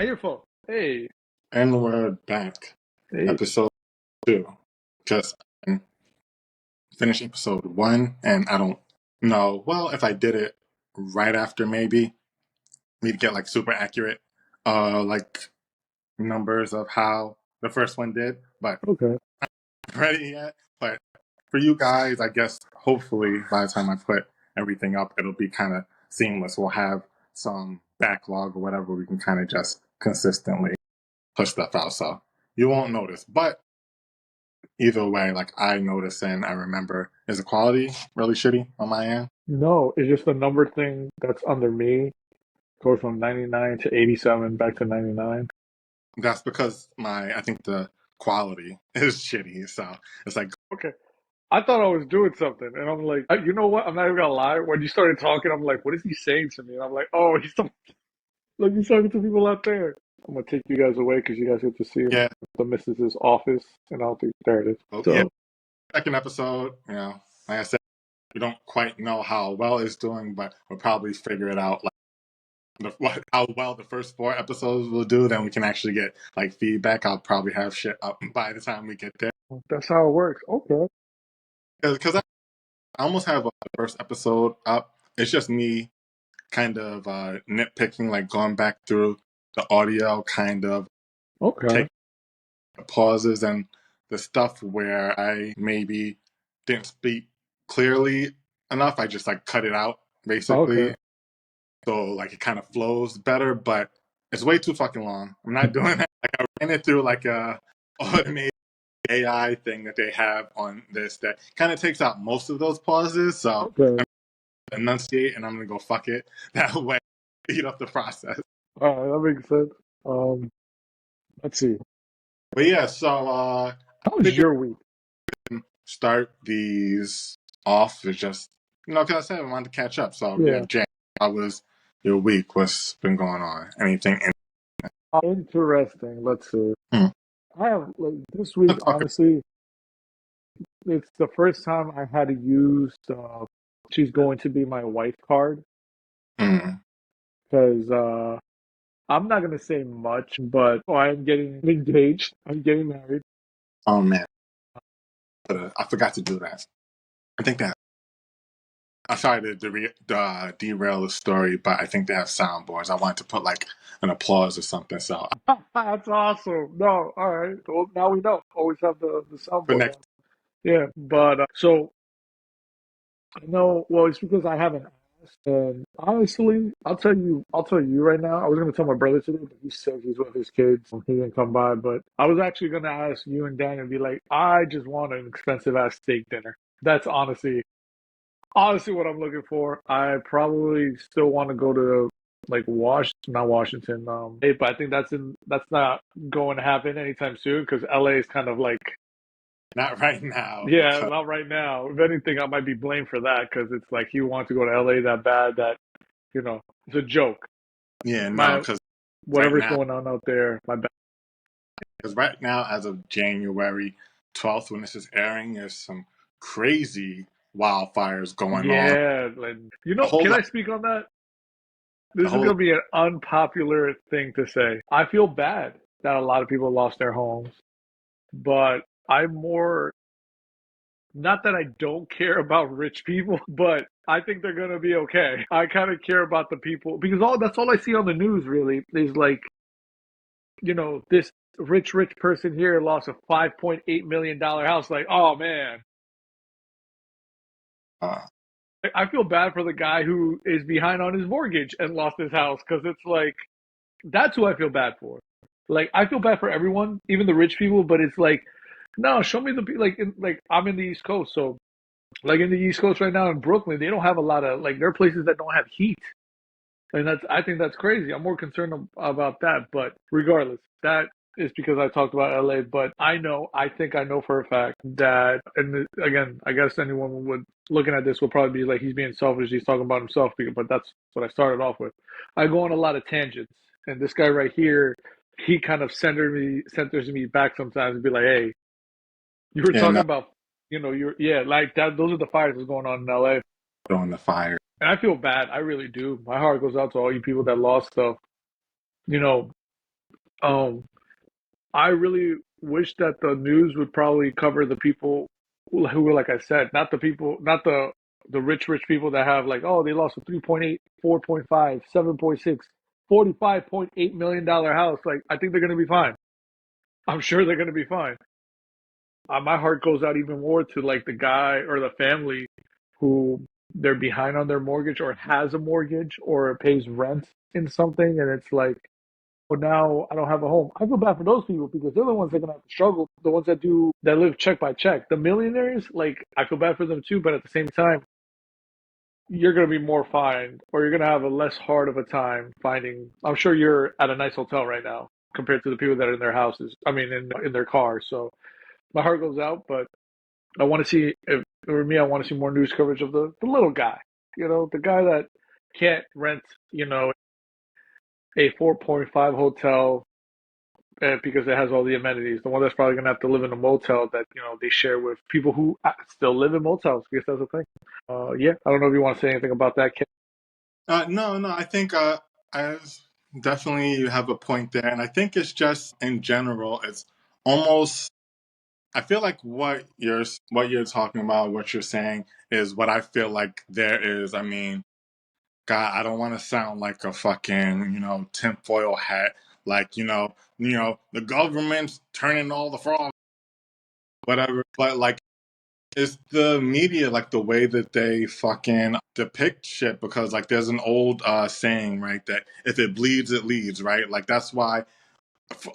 your phone. Hey, And we're back. hey. Episode 2. Just finished episode 1, and I don't know. Well, if I did it right after, maybe we'd get like super accurate, like numbers of how the first one did, but Okay. I'm ready yet. But for you guys, I guess hopefully by the time I put everything up, it'll be kind of seamless. We'll have some backlog or whatever. We can kind of just consistently push stuff out, so you won't notice. But either way, like I notice and I remember, is the quality really shitty on my end? No, it's just the number thing that's under me goes from 99 to 87 back to 99. That's because I think the quality is shitty. So it's like, Okay. I thought I was doing something, and I'm like, you know what? I'm not even gonna lie. When you started talking, I'm like, what is he saying to me? And I'm like, oh, he's talking to people out there. I'm gonna take you guys away because you guys get to see yeah, the missus's office, and I'll be there. It is. well, yeah. So Second episode, like I said, we don't quite know how well it's doing, but we'll probably figure it out. Like how well the first 4 episodes will do, then we can actually get like feedback. I'll probably have shit up by the time we get there that's how it works. Okay. because I almost have the first episode up. It's just me kind of nitpicking, like going back through the audio, kind of Okay. take the pauses and the stuff where I maybe didn't speak clearly enough. I just like cut it out Okay. basically, so like it kind of flows better. But it's way too fucking long. I'm not doing that. Like I ran it through like a automated AI thing that they have on this that kind of takes out most of those pauses. So Okay. I'm gonna enunciate and I'm gonna go fuck it that way. Speed up the process. All right, that makes sense. Let's see. But yeah, so How was figure your week? start these off is just because I said I wanted to catch up. So yeah, Yeah. Jay, how was your week? What's been going on? Anything? Interesting. Let's see. Hmm. I have like this week, Okay. honestly, it's the first time I had to use she's going to be my wife card Hmm. because I'm not gonna say much, but I'm getting engaged. I'm getting married. Oh man, I forgot to do that. I think that I'm sorry to derail the story, but I think they have soundboards. I wanted to put like an applause or something. So That's awesome. No, all right. Well, now we know. Always have the for soundboard next, on. Yeah, but so no, well, it's because I haven't asked. And honestly, I'll tell you right now. I was gonna tell my brother today, but he's sick. He's with his kids. He didn't come by. But I was actually gonna ask you and Dan and be like, I just want an expensive ass steak dinner. That's honestly what I'm looking for. I probably still want to go to like not Washington. But I think that's not going to happen anytime soon because LA is kind of like not right now yeah, because not right now. If anything, I might be blamed for that because it's like he wants to go to LA that bad that it's a joke. yeah, no, My because right whatever's now, going on out there, my bad. as of January 12th, when this is airing, there's some crazy wildfires going on. Yeah, like The whole can lot, I speak on that? the This is whole gonna be an unpopular thing to say. I feel bad that a lot of people lost their homes, but I'm more not that I don't care about rich people, but I think they're gonna be okay. I kind of care about the people because all that's all I see on the news really is like this rich person here lost a $5.8 million house. Like, oh man, uh, I feel bad for the guy who is behind on his mortgage and lost his house because it's like that's who I feel bad for. Like, I feel bad for everyone, even the rich people, but it's like, no, show me like I'm in the East Coast, so like in the East Coast right now in Brooklyn, they don't have a lot of like there are places that don't have heat. And I think that's crazy. I'm more concerned about that. But regardless, that is because I talked about LA. But I think I know for a fact that, and again, I guess anyone would looking at this will probably be like he's being selfish. He's talking about himself, but that's what I started off with. I go on a lot of tangents, and this guy right here, he kind of centers me back sometimes and be like, hey, you were yeah, talking no, about, you're yeah, like that. Those are the fires that's going on in LA. on the fire. And I feel bad. I really do. My heart goes out to all you people that lost stuff. You know, Um, I really wish that the news would probably cover the people who, like I said, not the people, not the rich people that have like, oh, they lost a 3.8, 4.5, 7.6, $45.8 million house. Like, I think they're gonna be fine. I'm sure they're gonna be fine. My heart goes out even more to like the guy or the family who they're behind on their mortgage or has a mortgage or pays rent in something, and it's like, well, now I don't have a home. I feel bad for those people because they're the ones that are gonna have to struggle. The ones that live check by check. The millionaires, like I feel bad for them too, but at the same time, you're gonna be more fine, or you're gonna have a less hard of a time finding. I'm sure you're at a nice hotel right now compared to the people that are in their houses. I mean, in their cars. So my heart goes out, but I want to see if for me, I want to see more news coverage of the little guy. The guy that can't rent, a 4.5 hotel because it has all the amenities. The one that's probably gonna have to live in a motel that they share with people who still live in motels. I guess that's the thing. Yeah, I don't know if you want to say anything about that, Ken. No, no. I think I definitely you have a point there, and I think it's just in general, it's almost. I feel like what you're talking about, what you're saying, is what I feel like there is. I mean, God, I don't want to sound like a fucking tinfoil hat, like the government's turning all the fraud, whatever. But like it's the media, like the way that they fucking depict shit, because like there's an old saying, right, that if it bleeds it leads, right? Like that's why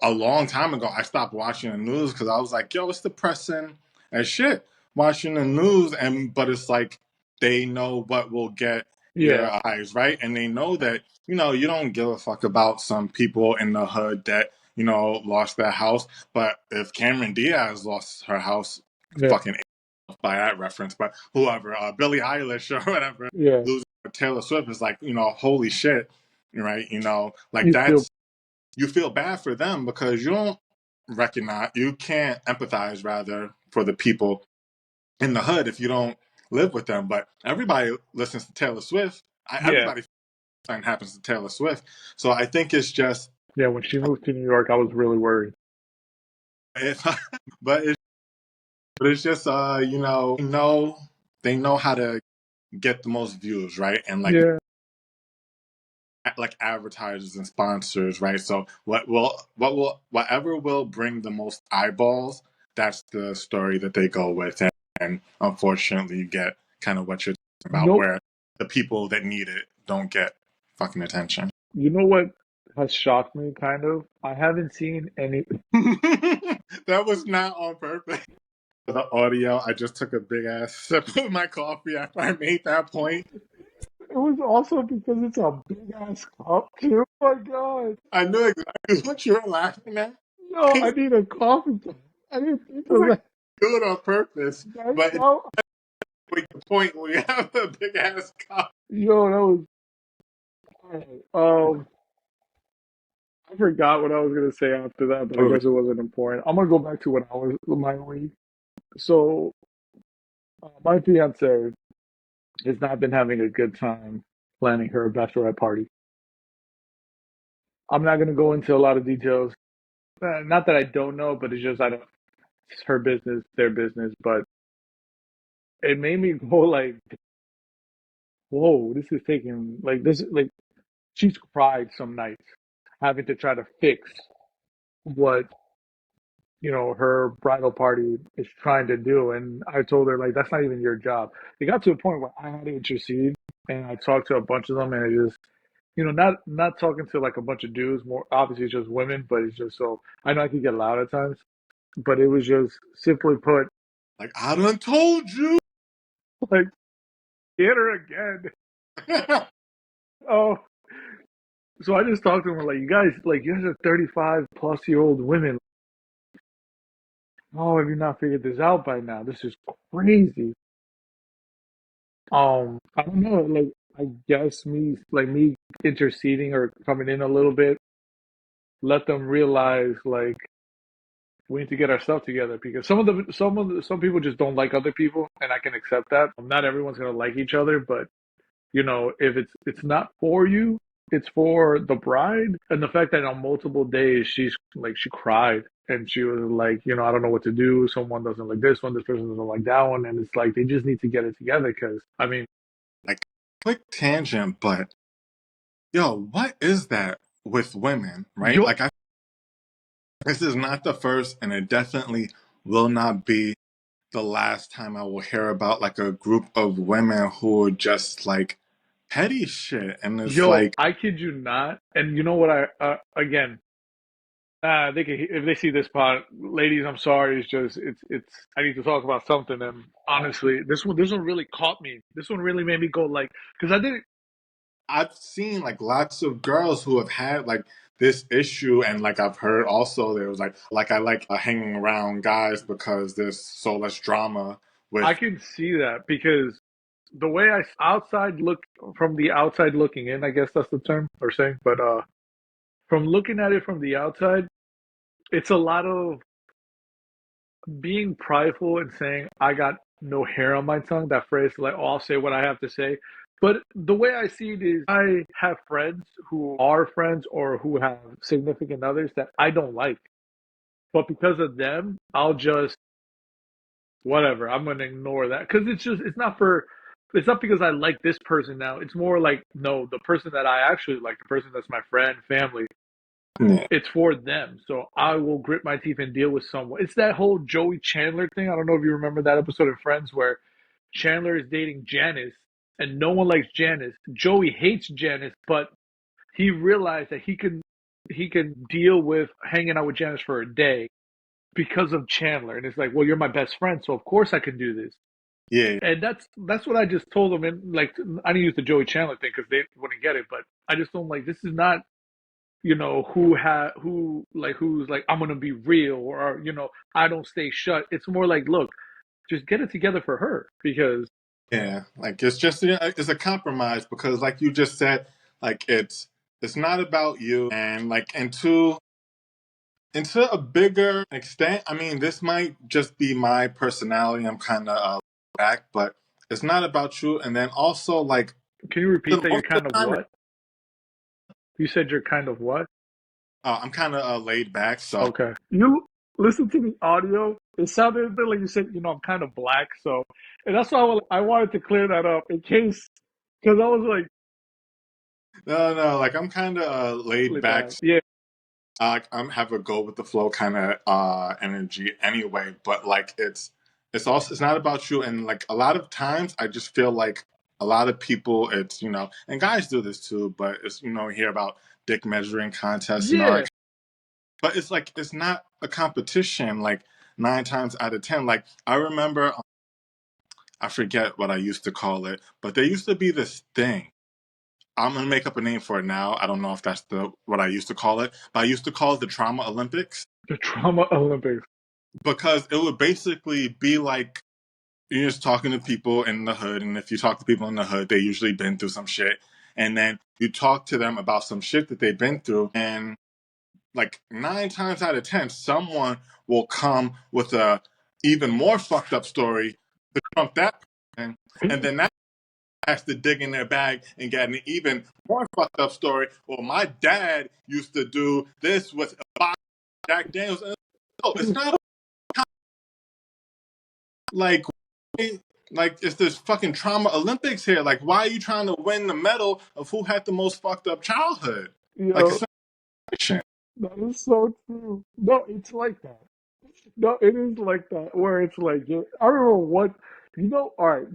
a long time ago I stopped watching the news, because I was like, yo, it's depressing as shit watching the news. And but it's like they know what will get Yeah, your eyes, right? And they know that you don't give a fuck about some people in the hood that lost their house. But if Cameron Diaz lost her house, yeah, fucking by that reference, but whoever, Billie Eilish or whatever, yeah. losing Taylor Swift is like, holy shit, right? Like You feel that's, you feel bad for them because you can't empathize rather for the people in the hood if you don't live with them. But everybody listens to Taylor Swift. yeah, Everybody something happens to Taylor Swift. So I think it's just, yeah. When she moved to New York, I was really worried. it's, but it's just, they know how to get the most views, right? And Yeah. like advertisers and sponsors, right? So whatever will bring the most eyeballs, that's the story that they go with. And unfortunately, you get kind of what you're talking about, Nope. where the people that need it don't get fucking attention. You know what has shocked me, kind of? I haven't seen any. That was not on purpose. For the audio, I just took a big ass sip of my coffee after I made that point. It was also because it's a big ass cup, too. Oh my God. I knew exactly what you were laughing at. Yo, I It's need a coffee. I didn't think of like that. do it on purpose, but it's Yo, like the point when you have a big ass cup. yo, that was. I forgot what I was gonna say after that, but I Oh, guess it wasn't important. I'm gonna go back to when I was my week. So, my fiance has not been having a good time planning her bachelorette party. I'm not gonna go into a lot of details. Not that I don't know, but it's just I don't. It's her business, their business. But it made me go like, "Whoa, this is taking like this." Like she's cried some nights having to try to fix what her bridal party is trying to do. And I told her, like, that's not even your job. It got to a point where I had to intercede and I talked to a bunch of them and it just, not talking to like a bunch of dudes, more obviously it's just women, but it's just so, I know I could get loud at times, but it was just simply put, like I done told you. like, get her again. Oh, so I just talked to them like, you guys are 35 plus year old women. Oh, have you not figured this out by now? This is crazy. I don't know, like I guess me interceding or coming in a little bit, let them realize like we need to get our stuff together because some people just don't like other people and I can accept that. Not everyone's gonna like each other, but if it's not for you, it's for the bride, and the fact that on multiple days she cried and she was like, I don't know what to do. Someone doesn't like this one, this person doesn't like that one, and it's like they just need to get it together. Because I mean, Like, quick tangent, but yo, what is that with women, right? yo, Like, this is not the first, and it definitely will not be the last time I will hear about like a group of women who are just like petty shit, and it's yo, like, I kid you not. And you know what? I again, they can if they see this pod, ladies. I'm sorry. It's. I need to talk about something. And honestly, this one really caught me. This one really made me go like, because I didn't. I've seen like lots of girls who have had like this issue, and like I've heard also there was like I like hanging around guys because there's so less drama I with. can see that because the way I outside look from the outside looking in, I guess that's the term or saying. But from looking at it from the outside, it's a lot of being prideful and saying I got no hair on my tongue. That phrase, like, oh, I'll say what I have to say. But the way I see it is, I have friends who are friends or who have significant others that I don't like. But because of them, I'll just whatever. I'm gonna ignore that because it's not because I like this person now. It's more like no, the person that I actually like, the person that's my friend, family. Yeah, It's for them. So I will grit my teeth and deal with someone. It's that whole Joey Chandler thing. I don't know if you remember that episode of Friends where Chandler is dating Janice and no one likes Janice. Joey hates Janice, but he realized that he can deal with hanging out with Janice for a day because of Chandler. And it's like, well, you're my best friend, so of course I can do this. yeah, And that's what I just told them. And like, I didn't use the Joey Chandler thing because they wouldn't get it, but I just don't like. This is not who's like I'm gonna be real or I don't stay shut. It's more like, look, just get it together for her because yeah. Like it's just it's a compromise because like you just said, like it's not about you, and like into a bigger extent, I mean, this might just be my personality. I'm kind of back, but it's not about you. And then also, like, can you repeat that? You're most of kind the of time, what? You said you're kind of what? I'm kind of laid back. So, Okay. You listen to the audio. It sounded like you said, I'm kind of black. So, and that's why I wanted to clear that up in case, because I was like, no, no, like, I'm kind of laid really back. bad. Yeah. I'm have a go with the flow kind of energy anyway. But, like, it's also, it's not about you. And, like, a lot of times I just feel like a lot of people, it's, and guys do this too, but it's, you hear about dick measuring contests and all Yeah. that. But it's like it's not a competition. Like 9 times out of 10, like I remember, I forget what I used to call it, but there used to be this thing. I'm gonna make up a name for it now. I don't know if that's the what I used to call it, but I used to call it the Trauma Olympics The Trauma Olympics. because it would basically be like you're just talking to people in the hood, and if you talk to people in the hood, they usually been through some shit, and then you talk to them about some shit that they've been through, and like 9 times out of 10, someone will come with a even more fucked up story to trump that person, and then that has to dig in their bag and get an even more fucked up story. Well, my dad used to do this with Jack Daniels. No, it's not like it's this fucking trauma Olympics here. Like, why are you trying to win the medal of who had the most fucked up childhood? Like, it's Yo, not fiction. that is so true. No, it's like that. No, it is like that, where it's like, I remember all right,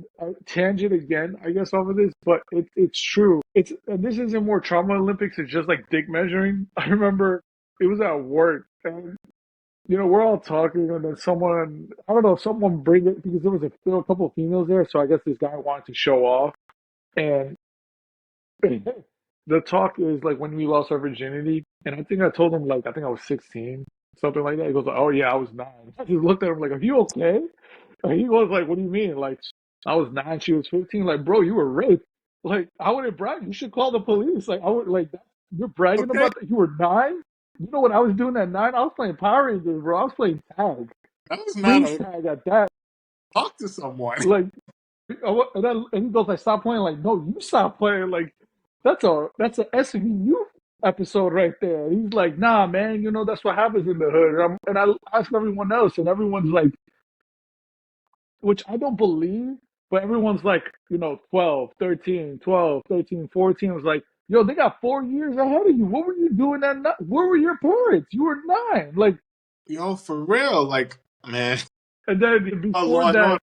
tangent again, I guess, off of this, but it's true. And this isn't more trauma Olympics, it's just like dick measuring. I remember it was at work, and, we're all talking, and then I don't know, someone bring it, because there were a couple of females there, so I guess this guy wanted to show off, and the talk is like when we lost our virginity, and I think I told him like I think I was 16, something like that. He goes, "Oh yeah, I was 9." I just looked at him like, "Are you okay?" And he was like, "What do you mean? Like I was 9, she was 15? Like, bro, you were raped. Like I wouldn't brag. You should call the police. Like I would like you're bragging Okay, about that. You were 9. You know what I was doing at 9? I was playing Power Rangers, bro. I was playing tag, that was not freeze a tag at that. talk to someone. Like, and he goes, I stopped playing. Like, no, you stopped playing. Like." that's a SVU episode right there. He's like, nah, man, that's what happens in the hood. And I ask everyone else, and everyone's like, which I don't believe, but everyone's like, 12, 13, 12, 13, 14 was like, yo, they got 4 years ahead of you. What were you doing at nine? Where were your parents? You were nine. Like, Yo, for real, like, man, and then a before law and that, order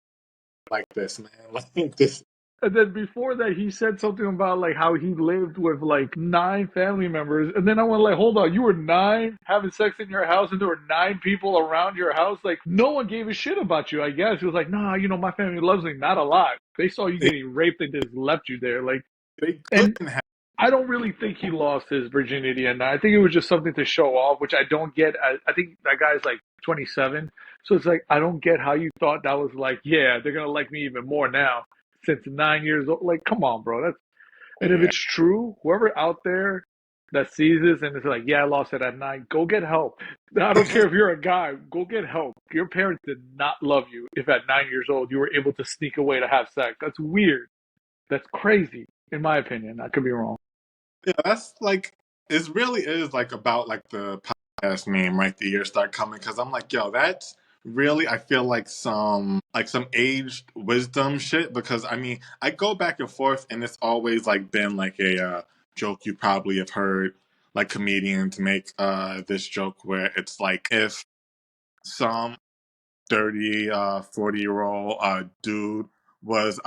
like this, man, like this. he said something about like how he lived with like nine family members. And then I went like, hold on, you were nine having sex in your house and there were nine people around your house? Like no one gave a shit about you, I guess. He was like, nah, my family loves me. Not a lot. They saw you They, getting raped and just left you there. Like, they and couldn't have. I don't really think he lost his virginity, and I think it was just something to show off, which I don't get. I think that guy's like 27, so it's like I don't get how you thought that was like, yeah, they're gonna like me even more now since 9 years old. Like, come on, bro. And if Yeah, it's true, whoever out there that sees this and is like, yeah, I lost it at nine, go get help. I don't care if you're a guy, go get help. Your parents did not love you if at 9 years old you were able to sneak away to have sex. That's weird. That's crazy, in my opinion. I could be wrong. yeah, that's like it really is like about like the podcast meme, right? The years start coming because I'm like, yo, that's really I feel like some aged wisdom shit because I mean I go back and forth and it's always like been like a joke you probably have heard like comedians make this joke where it's like if some 30 40-year-old dude was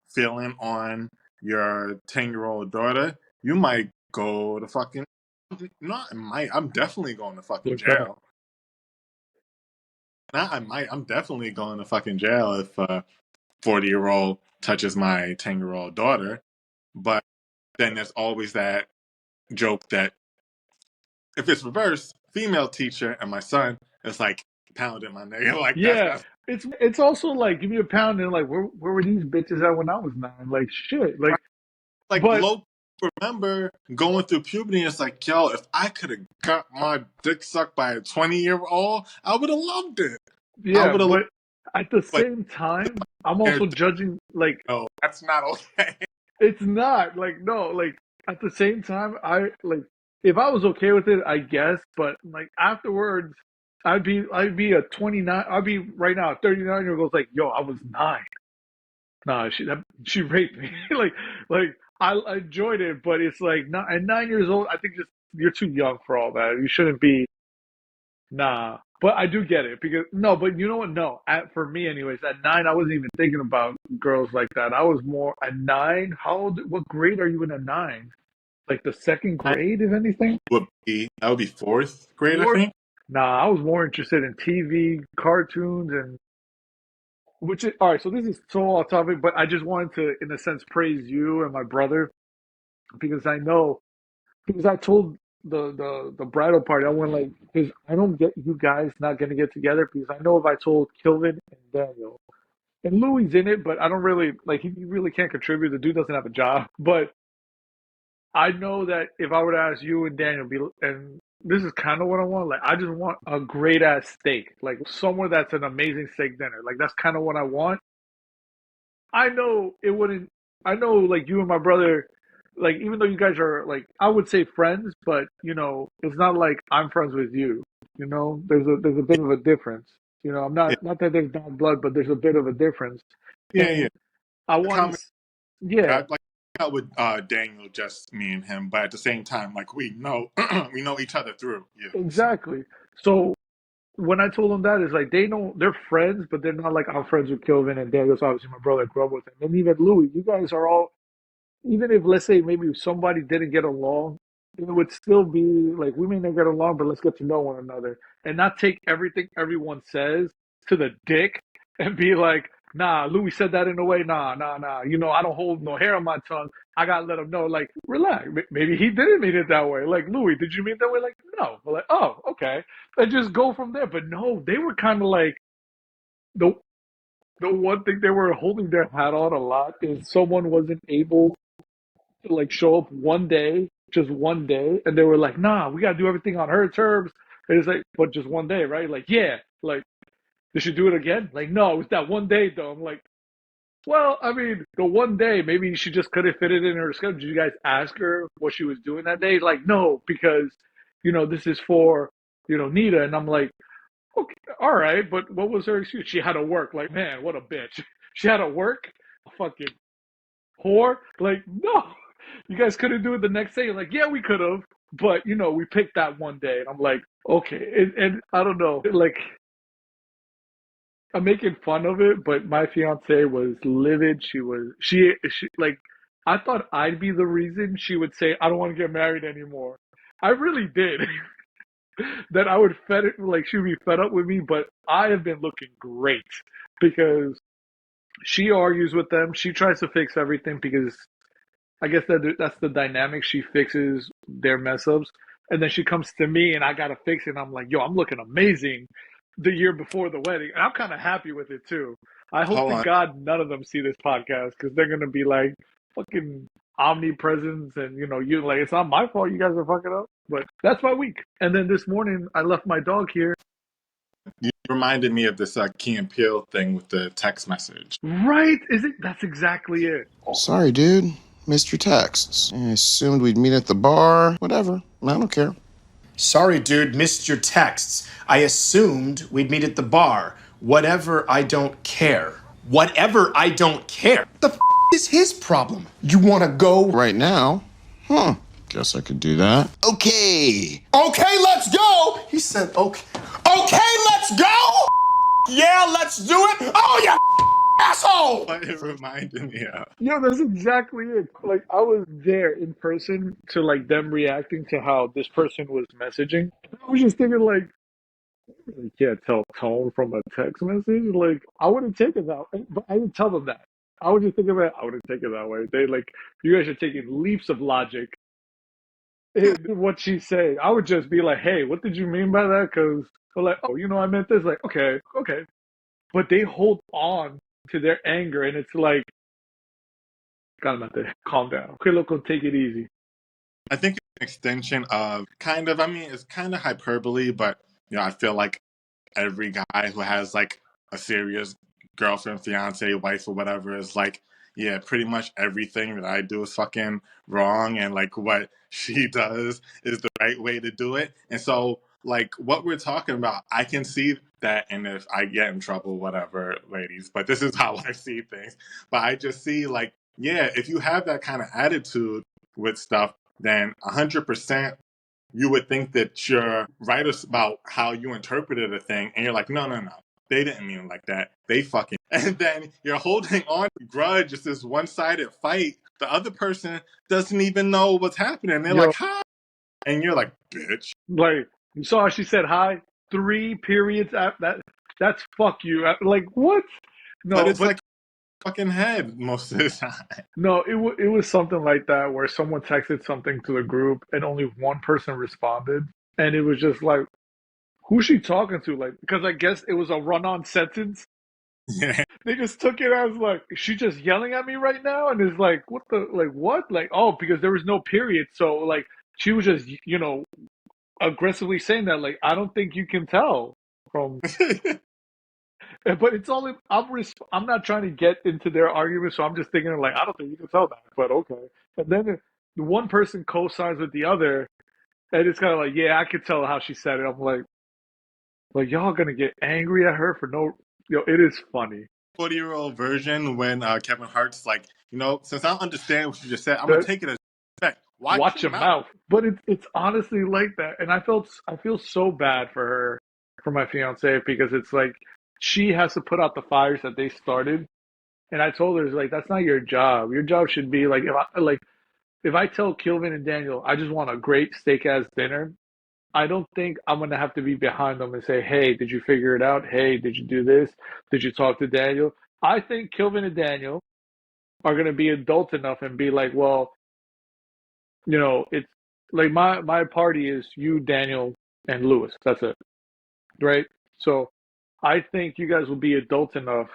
feeling on your 10-year-old daughter, you might go to fucking not might I'm definitely going to fucking What's that? jail. Not I might I'm definitely going to fucking jail if 40-year-old touches my 10-year-old daughter. But then there's always that joke that if it's reversed, female teacher and my son, it's like pounding my nigga. Like that's Yeah, not it's also like give me a pound and like where were these bitches at when I was nine? Like shit. Like right. Like but low remember going through puberty and it's like, yo, if I could have got my dick sucked by a 20-year-old, I would have loved it. I yeah, would have but at the like same time, I'm also judging like no, that's not okay. it's not like no, like at the same time I like if I was okay with it, I guess, but like afterwards I'd be a 29 I'd be right now a 39-year-old goes like, "Yo, I was nine." No, she raped me. like I enjoyed it, but it's like not at 9 years old. I think just you're too young for all that. You shouldn't be. Nah, but I do get it because no, but you know what? No, for me, anyways, at nine, I wasn't even thinking about girls like that. I was more at nine. How old? What grade are you in at nine? Like the second That grade, if anything. would be fourth grade, I Fourth? think. Nah, I was more interested in TV, cartoons, and which is all right. So this is so off topic, but I just wanted to, in a sense, praise you and my brother because I know because I told the bridal party I went like because I don't get you guys not gonna get together because I know if I told Kilvin and Daniel and Louis in it, but I don't really like he really can't contribute. The dude doesn't have a job, but I know that if I were to ask you and Daniel, and this is kind of what I want. Like I just want a great ass steak, like somewhere that's an amazing steak dinner. Like that's kind of what I want. I know it wouldn't. I know, like you and my brother, like even though you guys are like I would say friends, but it's not like I'm friends with you. There's a bit of a difference. I'm Yeah, not that there's bad blood, but there's a bit of a difference. yeah, yeah. And I The want comment to, yeah, I like out with Daniel, just me and him, but at the same time, like we know we know each other through you. So exactly. So when I told them that, it's like they know they're friends, but they're not like I'm friends with Kilvin and Daniel's obviously my brother. I grew up with him, and even Louis. You guys are all even if let's say maybe somebody didn't get along, it would still be like we may not get along, but let's get to know one another and not take everything everyone says to the dick and be like, nah, Louis said that in a way, nah, nah, nah. I don't hold no hair on my tongue. I gotta let him know, like, relax. Maybe he didn't mean it that way. Like, Louis, did you mean it that way? Like, no. But like, oh, okay. And just go from there. But no, they were kind of like the the one thing they were holding their hat on a lot is someone wasn't able to like show up one day, just one day, and they were like, "Nah, we gotta do everything on her terms." And it's like, but just one day, right? Like, yeah, like they should do it again. Like, no, it's that one day though. I'm like, Well, I mean, the one day maybe she just couldn't fit it in her schedule. Did you guys ask her what she was doing that day? Like, no, because this is for Nita, and I'm like, okay, all right, but what was her excuse? She had to work. Like, man, what a bitch. She had to work. Fucking whore. Like, no, you guys couldn't do it the next day. Like, yeah, we could have, but we picked that one day, and I'm like, okay, and I don't know, like. I'm making fun of it, but my fiance was livid. She like I thought I'd be the reason she would say I don't want to get married anymore. I really did. That I would fed it like she would be fed up with me, but I have been looking great because she argues with them. She tries to fix everything because I guess that's the dynamic. She fixes their mess ups, and then she comes to me, and I gotta fix it. And I'm like, yo, I'm looking amazing the year before the wedding, and I'm kind of happy with it too. I hope Hold to on. God none of them see this podcast because they're gonna be like fucking omnipresence, and you like it's not my fault. You guys are fucking up, but that's my week. And then this morning I left my dog here. You reminded me of this Key and Peele thing with the text message. Right? Is it? That's exactly it. Sorry, dude. Missed your texts. I assumed we'd meet at the bar. Whatever. I don't care. Sorry, dude, missed your texts. I assumed we'd meet at the bar. Whatever, I don't care. Whatever, I don't care. The is his problem? You want to go? Right now? Huh. Guess I could do that. Okay. Okay, let's go! He said, okay. Okay, let's go! Yeah, let's do it! Oh, you asshole! What it reminded me of. Yo, that's exactly it. Like I was there in person to like them reacting to how this person was messaging. I was just thinking like, you really can't tell tone from a text message. Like I wouldn't take it that way, but I didn't tell them that. I was just thinking about I wouldn't take it that way. They like you guys are taking leaps of logic in what she's saying. I would just be like, hey, what did you mean by that? Because they're like, oh, I meant this. Like, okay, okay, but they hold on to their anger, and it's like. Gotta have to calm down. Okay, look, take it easy. I think it's an extension of kind of, I mean, it's kind of hyperbole, but, I feel like every guy who has like a serious girlfriend, fiance, wife, or whatever is like, yeah, pretty much everything that I do is fucking wrong, and like what she does is the right way to do it. And so, like, what we're talking about, I can see that, and if I get in trouble, whatever, ladies, but this is how I see things. But I just see, like, yeah, if you have that kind of attitude with stuff, then 100% you would think that you're right about how you interpreted a thing, and you're like, no, no, no, they didn't mean it like that. They fucking, and then you're holding on to grudge. It's this one-sided fight. The other person doesn't even know what's happening. They're like, hi, and you're like, bitch. Like you saw how she said hi 3 periods after that. That's fuck you. Like what? No, but it's like fucking head most of the time. No, it was something like that where someone texted something to the group and only one person responded, and it was just like, who's she talking to? Like, because I guess it was a run-on sentence. Yeah. They just took it as like, is she just yelling at me right now? And it's like, what the, like, what? Like, oh, because there was no period. So, like, she was just, aggressively saying that, like, I don't think you can tell from, but it's only, I'm not trying to get into their argument. So I'm just thinking, like, I don't think you can tell that, but okay. And then the one person co-signs with the other, and it's kind of like, yeah, I could tell how she said it. I'm like, y'all gonna get angry at her for no, it is funny. 40-year-old version when Kevin Hart's like, since I don't understand what you just said, I'm gonna take it as respect. Watch your mouth. But it's honestly like that, and I feel so bad for her, for my fiance, because it's like she has to put out the fires that they started, and I told her it's like that's not your job. Your job should be like if I tell Kilvin and Daniel I just want a great steak ass dinner, I don't think I'm gonna have to be behind them and say, hey, did you figure it out? Hey, did you do this? Did you talk to Daniel? I think Kilvin and Daniel are gonna be adult enough and be like, well, it's like my party is you, Daniel, and Lewis. That's it, right? So I think you guys will be adult enough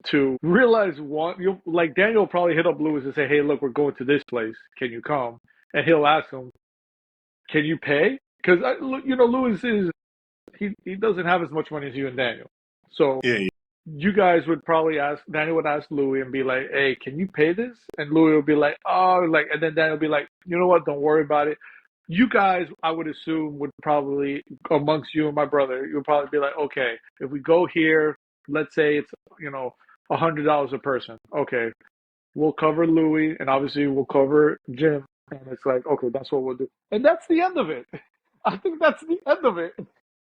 to realize you like Daniel will probably hit up Lewis and say, hey, look, we're going to this place. Can you come? And he'll ask him, can you pay? Because Lewis is he doesn't have as much money as you and Daniel. So yeah. you guys would probably ask, Danny would ask Louis and be like, hey, can you pay this? And Louis would be like, oh, like, and then Danny would be like, you know what? Don't worry about it. You guys, I would assume, would probably, amongst you and my brother, you would probably be like, okay, if we go here, let's say it's, $100 a person. Okay, we'll cover Louis, and obviously we'll cover Jim. And it's like, okay, that's what we'll do. And that's the end of it. I think that's the end of it.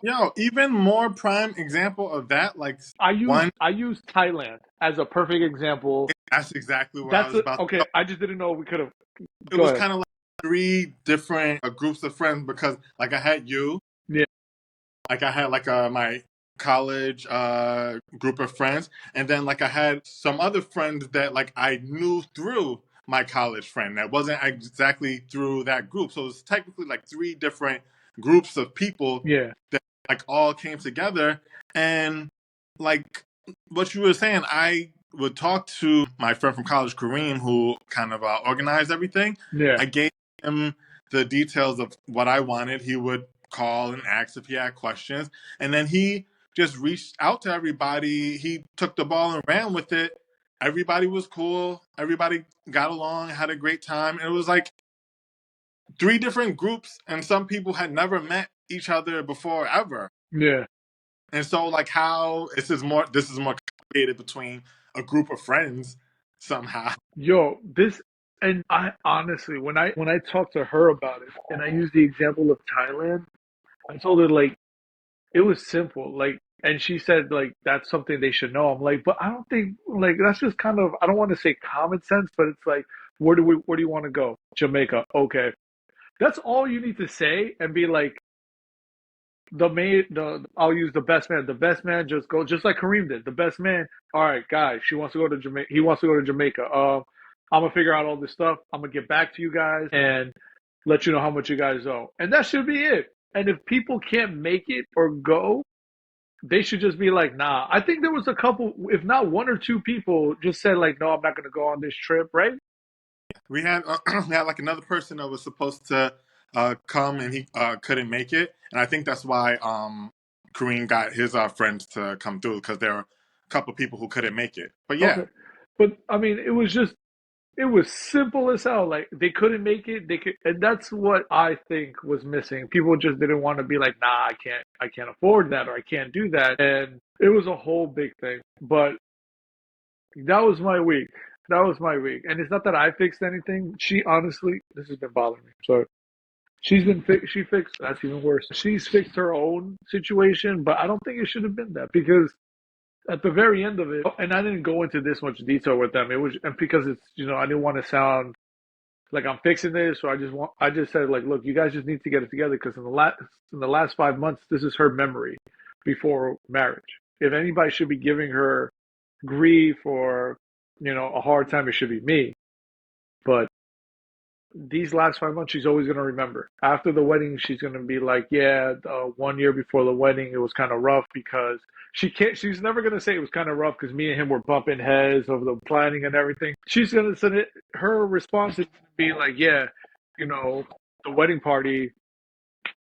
Yo, even more prime example of that, like one. I use Thailand as a perfect example. That's exactly where I was about to Okay. go. I just didn't know we could have. It Go was ahead. kind of like three different groups of friends because, like, I had you, Yeah. like I had like my college group of friends, and then like I had some other friends that like I knew through my college friend that wasn't exactly through that group. So it's technically like three different groups of people Yeah. that like all came together. And like what you were saying, I would talk to my friend from college, Kareem, who kind of organized everything. Yeah. I gave him the details of what I wanted. He would call and ask if he had questions, and then he just reached out to everybody. He took the ball and ran with it. Everybody was cool. Everybody got along, had a great time. And it was like three different groups, and some people had never met each other before ever. Yeah. And so, like, how this is more complicated between a group of friends somehow. Yo, and I honestly, when I talked to her about it, and I used the example of Thailand, I told her like it was simple, like, and she said like that's something they should know. I'm like, but I don't think like that's just kind of, I don't want to say common sense, but it's like, where do you want to go? Jamaica. Okay, that's all you need to say, and be like, I'll use the best man. The best man just go, just like Kareem did. The best man. All right, guys. She wants to go to Jamaica. He wants to go to Jamaica. I'm gonna figure out all this stuff. I'm gonna get back to you guys and let you know how much you guys owe. And that should be it. And if people can't make it or go, they should just be like, nah. I think there was a couple, if not one or two people, just said like, no, I'm not gonna go on this trip, right? We had we had like another person that was supposed to come, and he couldn't make it, and I think that's why Kareem got his friends to come through, because there were a couple of people who couldn't make it. But yeah, Okay. But I mean, it was simple as hell. Like they couldn't make it. They could, and that's what I think was missing. People just didn't want to be like, nah, I can't afford that, or I can't do that. And it was a whole big thing. But that was my week. That was my week. And it's not that I fixed anything. She honestly, this has been bothering me. So she fixed, that's even worse. She's fixed her own situation, but I don't think it should have been that, because at the very end of it, and I didn't go into this much detail with them. It was, and because it's, I didn't want to sound like I'm fixing this, so I just said like, look, you guys just need to get it together, because in the last 5 months, this is her memory before marriage. If anybody should be giving her grief or a hard time, it should be me. But these last 5 months, she's always going to remember. After the wedding, she's going to be like, yeah, 1 year before the wedding, it was kind of rough, because she's never going to say it was kind of rough because me and him were bumping heads over the planning and everything. She's going to say her response is going to be like, yeah, the wedding party,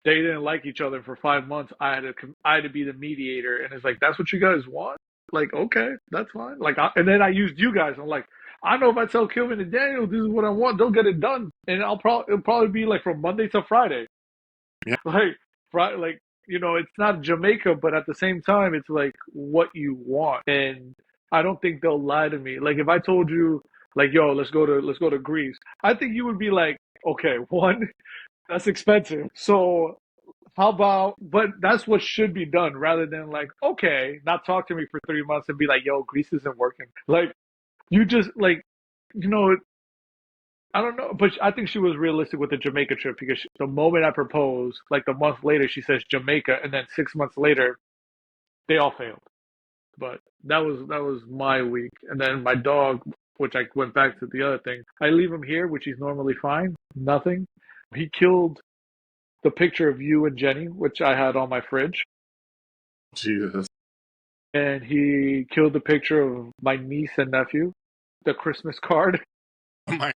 they didn't like each other for 5 months. I had to be the mediator. And it's like, that's what you guys want? Like, okay, that's fine. Like, and then I used you guys. I'm like, I know if I tell Kilvin and Daniel this is what I want, they'll get it done, and it'll probably be like from Monday to Friday. yeah, Like Friday, like it's not Jamaica, but at the same time, it's like what you want, and I don't think they'll lie to me. Like if I told you, like, yo, let's go to Greece, I think you would be like, okay, one, that's expensive, so how about, but that's what should be done, rather than like, okay, not talk to me for 3 months and be like, yo, Greece isn't working. Like, you just like, I don't know, but I think she was realistic with the Jamaica trip, because the moment I proposed, like the month later, she says Jamaica, and then 6 months later, they all failed. But that was my week, and then my dog, which I went back to the other thing. I leave him here, which he's normally fine, nothing. He killed the picture of you and Jenny, which I had on my fridge, Jesus. and he killed the picture of my niece and nephew, the Christmas card. Oh my.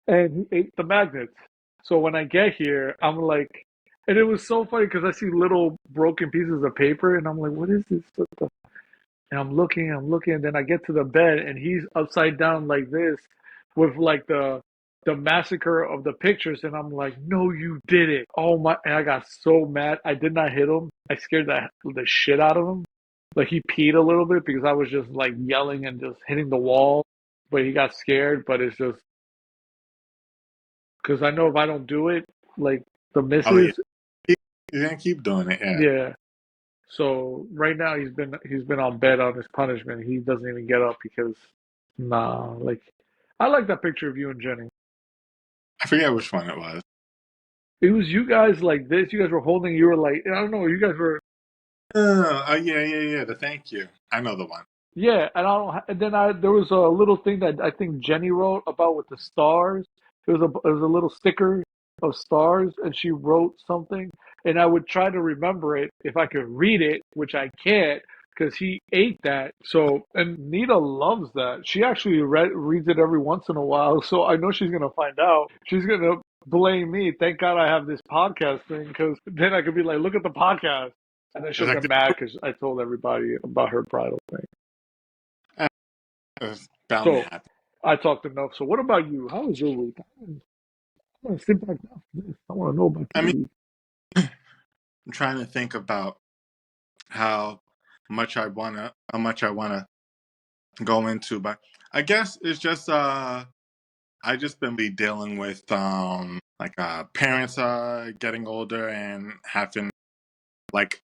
And he ate the magnets. So when I get here, I'm like, and it was so funny because I see little broken pieces of paper, and I'm like, what is this? And I'm looking, and then I get to the bed, and he's upside down like this, with like the massacre of the pictures, and I'm like, no, you did it. Oh my! And I got so mad. I did not hit him. I scared the shit out of him. Like he peed a little bit because I was just like yelling and just hitting the wall. But he got scared. But it's just because I know if I don't do it, like the Oh yeah, missus, you're gonna keep doing it. Yeah. yeah. So right now he's been on bed on his punishment. He doesn't even get up because nah. Like I like that picture of you and Jenny. I forget which one it was. It was you guys like this. You guys were holding. You were like, I don't know. You guys were, Oh yeah. The thank you. I know the one. yeah. And I don't. And then there was a little thing that I think Jenny wrote about with the stars. It was a little sticker of stars, and she wrote something. And I would try to remember it if I could read it, which I can't because he ate that. So and Nita loves that. She actually reads it every once in a while. So I know she's gonna find out. She's gonna blame me. Thank God I have this podcast thing because then I could be like, look at the podcast. And then It's she'll like get mad because I told everybody about her bridal thing. it's bound to So happen. I talked enough. So what about you? How was your week? I want to sit back now for this. I want to know about I your mean, week. I'm trying to think about how how much I wanna go into, but I guess it's just I just been be dealing with like parents getting older and having like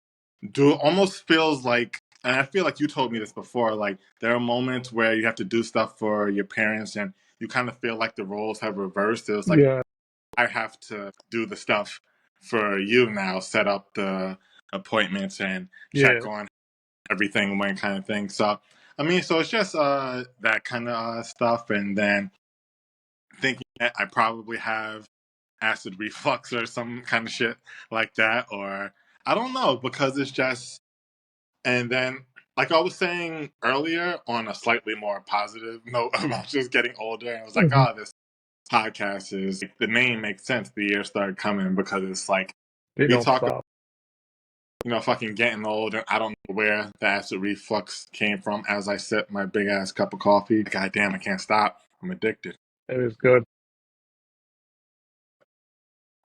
do almost feels like, and I feel like you told me this before, like there are moments where you have to do stuff for your parents and you kind of feel like the roles have reversed. It was like Yeah, I have to do the stuff for you now, set up the appointments and yeah, check on everything when kind of thing. So I mean, so it's just that kind of stuff, and then thinking that I probably have acid reflux or some kind of shit like that, or I don't know, because it's just, and then like I was saying earlier on a slightly more positive note about just getting older, and I was like, hmm oh, this podcast is the name makes sense. The years started coming because it's like they we don't talk about, stop. fucking getting old, and I don't know where the acid reflux came from as I sip my big ass cup of coffee. God damn, I can't stop. I'm addicted. It is good.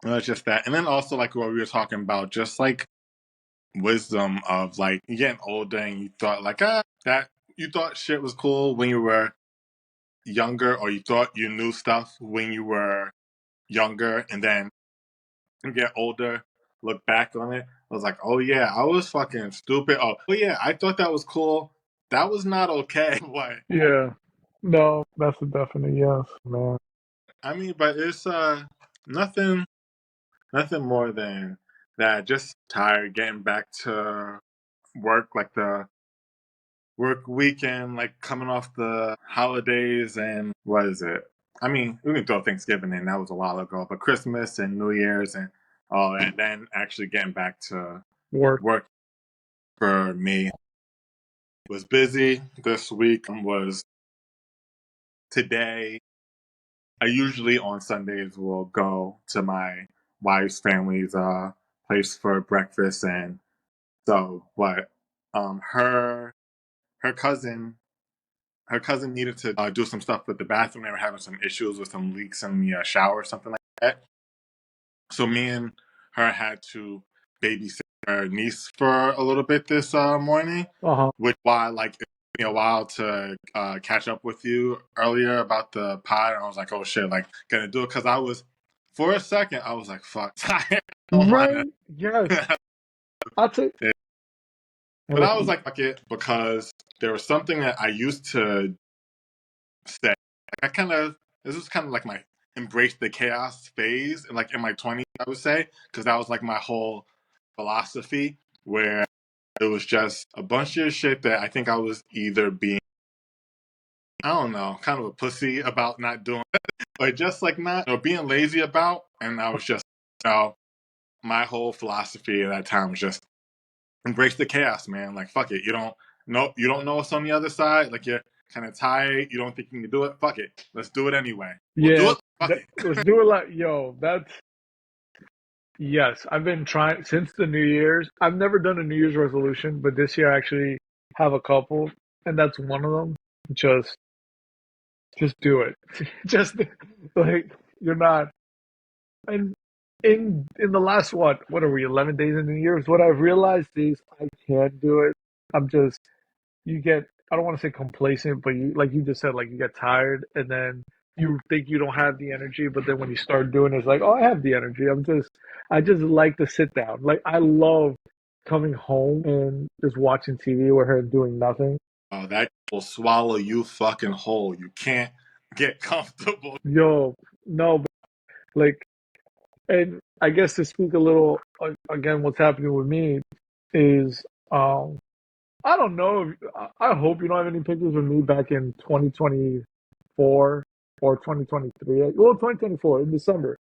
It's just that, and then also like what we were talking about, just like wisdom of like you getting older and you thought like that you thought shit was cool when you were younger, or you thought you knew stuff when you were younger, and then you get older, look back on it, I was like, oh yeah, I was fucking stupid. Oh yeah, I thought that was cool. That was not okay. What? Yeah. No, that's a definite yes, man. I mean, but it's nothing more than that. Just tired getting back to work, like the work weekend, like coming off the holidays, and what is it? I mean, we can throw Thanksgiving in, that was a while ago, but Christmas and New Year's and all that, and then actually getting back to Work. work for me was busy this week. Was today. I usually on Sundays will go to my wife's family's place for breakfast, and so what? Her her cousin her cousin needed to do some stuff with the bathroom. They were having some issues with some leaks in the shower or something like that. So me and her had to babysit her niece for a little bit this morning, Uh-huh. which why like it took me a while to catch up with you earlier about the pod. And I was like, oh shit, like gonna do it because I was for a second I was like, fuck, I don't want Right? Yes. to. I'll take But I was like, fuck it, because there was something that I used to say. I kind of this was kind of like my embrace the chaos phase, and like in my 20s, I would say, because that was like my whole philosophy, where it was just a bunch of shit that I think I was either being, I don't know, kind of a pussy about not doing, or just like not, or being lazy about, and I was just, my whole philosophy at that time was just embrace the chaos, man. Like fuck it, you don't know what's on the other side. Like you're kind of tired. You don't think you can do it. Fuck it. Let's do it anyway. We'll do Yeah. it. Fuck it. Let's do it like yo, that's yes. I've been trying since the New Year's. I've never done a New Year's resolution, but this year actually have a couple, and that's one of them. Just just do it. Just like you're not. And in the last what are we 11 days in the year? What I've realized is I can't do it. I'm just you get I don't want to say complacent, but you like you just said like you get tired and then you think you don't have the energy, but then when you start doing it, it's like, oh, I have the energy. I just like to sit down. Like I love coming home and just watching TV with her doing nothing. Oh, that will swallow you fucking whole. You can't get comfortable. Yo, no, but like, and I guess to speak a little again, what's happening with me is, I don't know. I hope you don't have any pictures of me back in 2024 or 2023. Well, 2024 in December,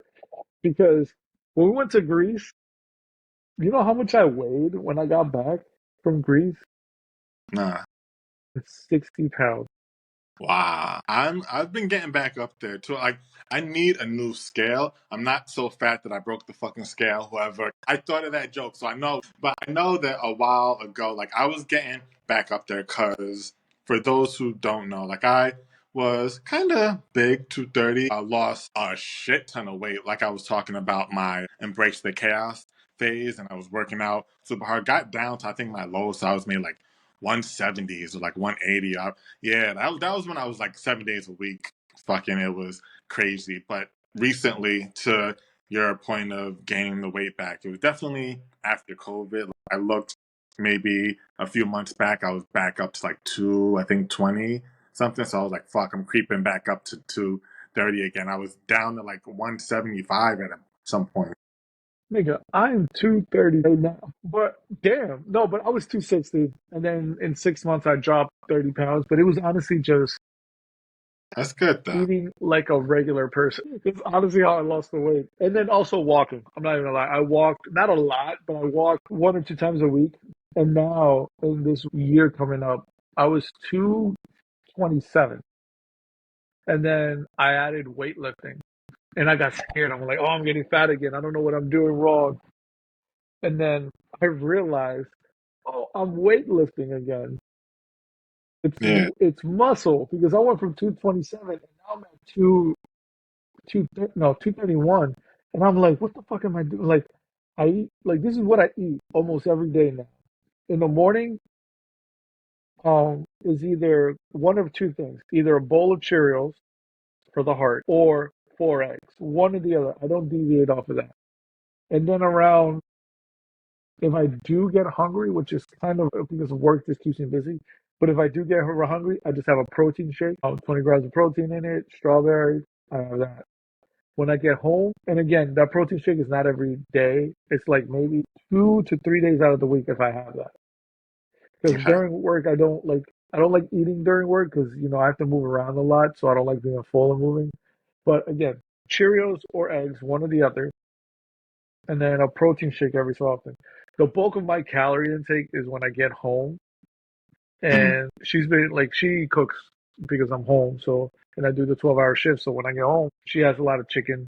because when we went to Greece, you know how much I weighed when I got back from Greece? Nah. 60 pounds. Wow. I've been getting back up there too. Like I need a new scale. I'm not so fat that I broke the fucking scale, whoever. I thought of that joke, so I know, but I know that a while ago, like I was getting back up there because for those who don't know, like I was kind of big, 230. I lost a shit ton of weight. Like I was talking about my embrace the chaos phase and I was working out super hard. Got down to I think my lowest I was made like 170s or like 180. Yeah, that was when I was like 7 days a week. Fucking, it was crazy. But recently, to your point of gaining the weight back, it was definitely after COVID. I looked maybe a few months back, I was back up to like I think 20 something. So I was like, fuck, I'm creeping back up to 230 again. I was down to like 175 at some point. Nigga, I'm 230 right now. But damn, no, but I was 260. And then in 6 months, I dropped 30 pounds. But it was honestly just That's good though. eating like a regular person. It's honestly how I lost the weight. And then also walking. I'm not even gonna lie. I walked not a lot, but I walked 1 or 2 times a week. And now in this year coming up, I was 227. And then I added weightlifting. And I got scared. I'm like, oh, I'm getting fat again. I don't know what I'm doing wrong. And then I realized, oh, I'm weightlifting again. It's Yeah. it's muscle because I went from 227 and now I'm at two no 231, and I'm like, what the fuck am I doing? Like, I eat like this is what I eat almost every day now. In the morning, is either one of two things: either a bowl of Cheerios for the heart or 4 eggs, one or the other. I don't deviate off of that. And then around if I do get hungry, which is kind of because work just keeps me busy, but if I do get hungry, I just have a protein shake, 20 grams of protein in it, strawberries, I have that. When I get home, and again, that protein shake is not every day. It's like maybe 2 to 3 days out of the week if I have that. Because Okay. during work, I don't like eating during work because I have to move around a lot, so I don't like being full and moving. But again, Cheerios or eggs, one or the other, and then a protein shake every so often. The bulk of my calorie intake is when I get home, Mhm. and she's been like she cooks because I'm home, so and I do the 12-hour shift. So when I get home, she has a lot of chicken,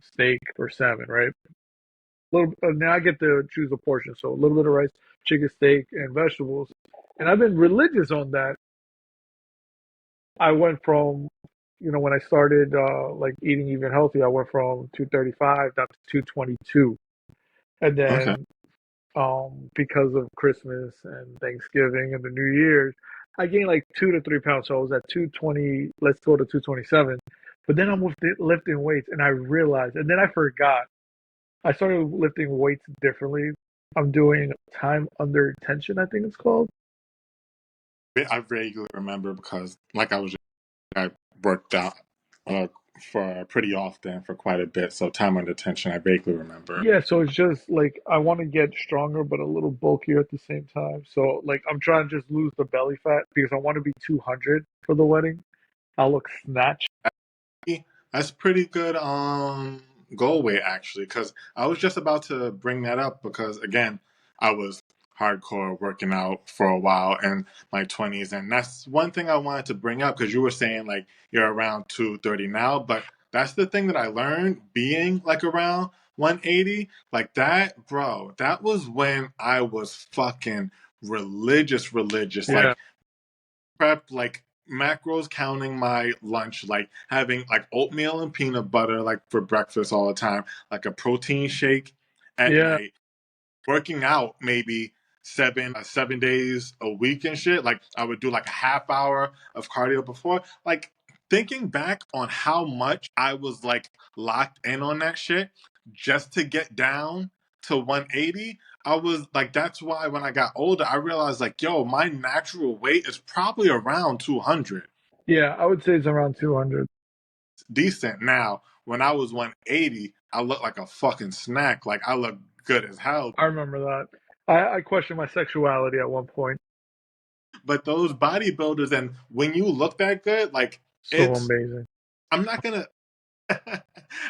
steak, or salmon, right? Now I get to choose a portion, so a little bit of rice, chicken, steak, and vegetables. And I've been religious on that. I went from, when I started like eating even healthy, I went from 235 down to 222, and Okay. then because of Christmas and Thanksgiving and the New Year's, I gained like 2 to 3 pounds. So I was at 220, let's go to 227. But then I'm lifting weights and I realized, and then I forgot. I started lifting weights differently. I'm doing time under tension, I think it's called. I vaguely remember because, like I worked out uh, for pretty often for quite a bit, so time under tension, I vaguely remember. Yeah, so it's just like I want to get stronger but a little bulkier at the same time. So like I'm trying to just lose the belly fat because I want to be 200 for the wedding. I'll look snatched. That's pretty good goal weight actually, because I was just about to bring that up because again, I was hardcore working out for a while in my 20s, and that's one thing I wanted to bring up because you were saying like you're around 230 now, but that's the thing that I learned being like around 180, like that, bro. That was when I was fucking religious, Yeah. like prep, like macros, counting my lunch, like having like oatmeal and peanut butter, like for breakfast all the time, like a protein shake at Yeah. night, working out maybe 7 days a week and shit. Like I would do like a half hour of cardio before. Like thinking back on how much I was like locked in on that shit just to get down to 180. I was like, that's why when I got older, I realized like, yo, my natural weight is probably around 200. Yeah. I would say it's around 200. Decent now. When I was 180, I looked like a fucking snack. Like I look good as hell. I remember that. I questioned my sexuality at one point. But those bodybuilders, and when you look that good, like So it's, amazing. I'm not gonna,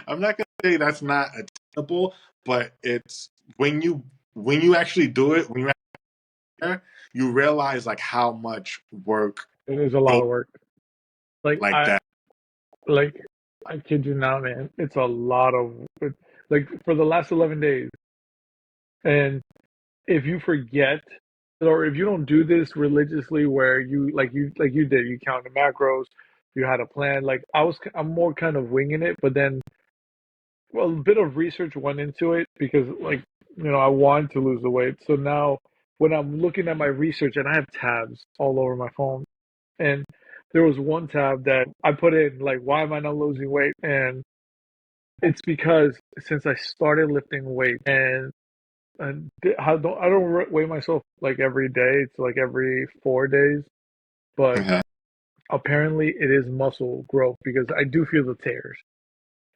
I'm not gonna say that's not attainable, but it's when you actually do it, when you're there, you realize like how much work It is a lot goes of work. Like like that. like I kid you not, man. It's a lot of like for the last 11 days. And if you forget or if you don't do this religiously where you did, you count the macros, you had a plan. Like I'm more kind of winging it, but then well, a bit of research went into it because I wanted to lose the weight. So now when I'm looking at my research and I have tabs all over my phone and there was one tab that I put in like why am I not losing weight? And it's because since I started lifting weight and I don't weigh myself like every day. It's like every 4 days, but Okay. apparently it is muscle growth because I do feel the tears,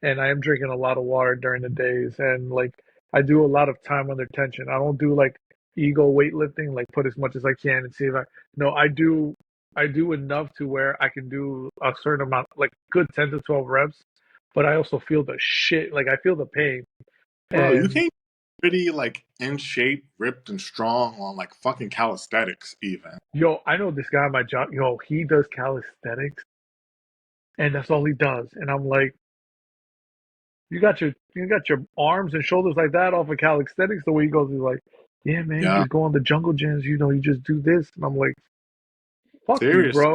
and I am drinking a lot of water during the days, and like I do a lot of time under tension. I don't do like ego weightlifting, like put as much as I can and see if I. No, I do enough to where I can do a certain amount, like good 10 to 12 reps, but I also feel the shit, like I feel the pain, Bro, you and can't pretty like in shape, ripped and strong on like fucking calisthenics even. yo, I know this guy at my job. Yo, he does calisthenics, and that's all he does. And I'm like, you got your arms and shoulders like that off of calisthenics. The way he goes, he's like, yeah, man, you Yeah. just go on the jungle gyms. You just do this. And I'm like, fuck you, Serious. bro.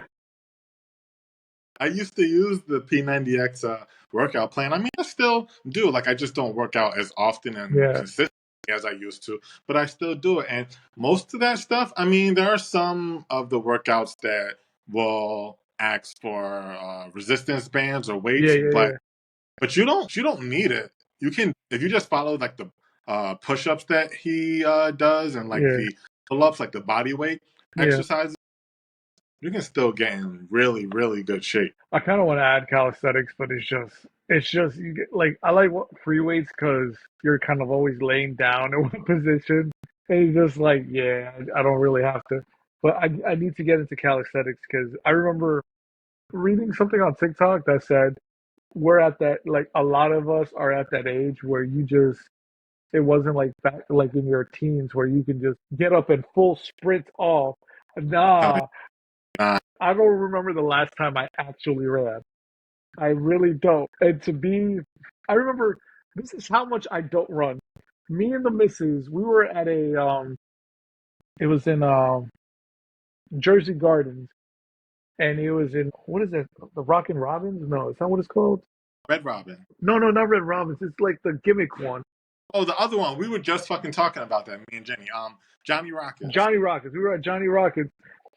I used to use the P90X workout plan. I mean, I still do. Like, I just don't work out as often and Yeah, consistently as I used to, but I still do it. And most of that stuff, I mean, there are some of the workouts that will ask for resistance bands or yeah, weights, yeah, but yeah, you don't need it. You can if you just follow like the push-ups that he does and like yeah, the pull-ups, like the body weight yeah. exercises, you can still get in really, really good shape. I kind of want to add calisthenics, but it's just you get like I like what free weights because you're kind of always laying down in one position, and it's just like yeah, I don't really have to. But I need to get into calisthenics because I remember reading something on TikTok that said we're at that like a lot of us are at that age where it wasn't like back like in your teens where you can just get up and full sprint off. Oh, Nah, yeah. I don't remember the last time I actually ran. I really don't. And I remember this is how much I don't run. Me and the missus, we were at it was in Jersey Gardens, and it was in what is it? The Rockin' Robins? No, is that what it's called? Red Robin. No, no, not Red Robins. It's like the gimmick one. Oh, the other one. We were just fucking talking about that, me and Jenny. Johnny Rockets. Johnny Rockets. We were at Johnny Rockets,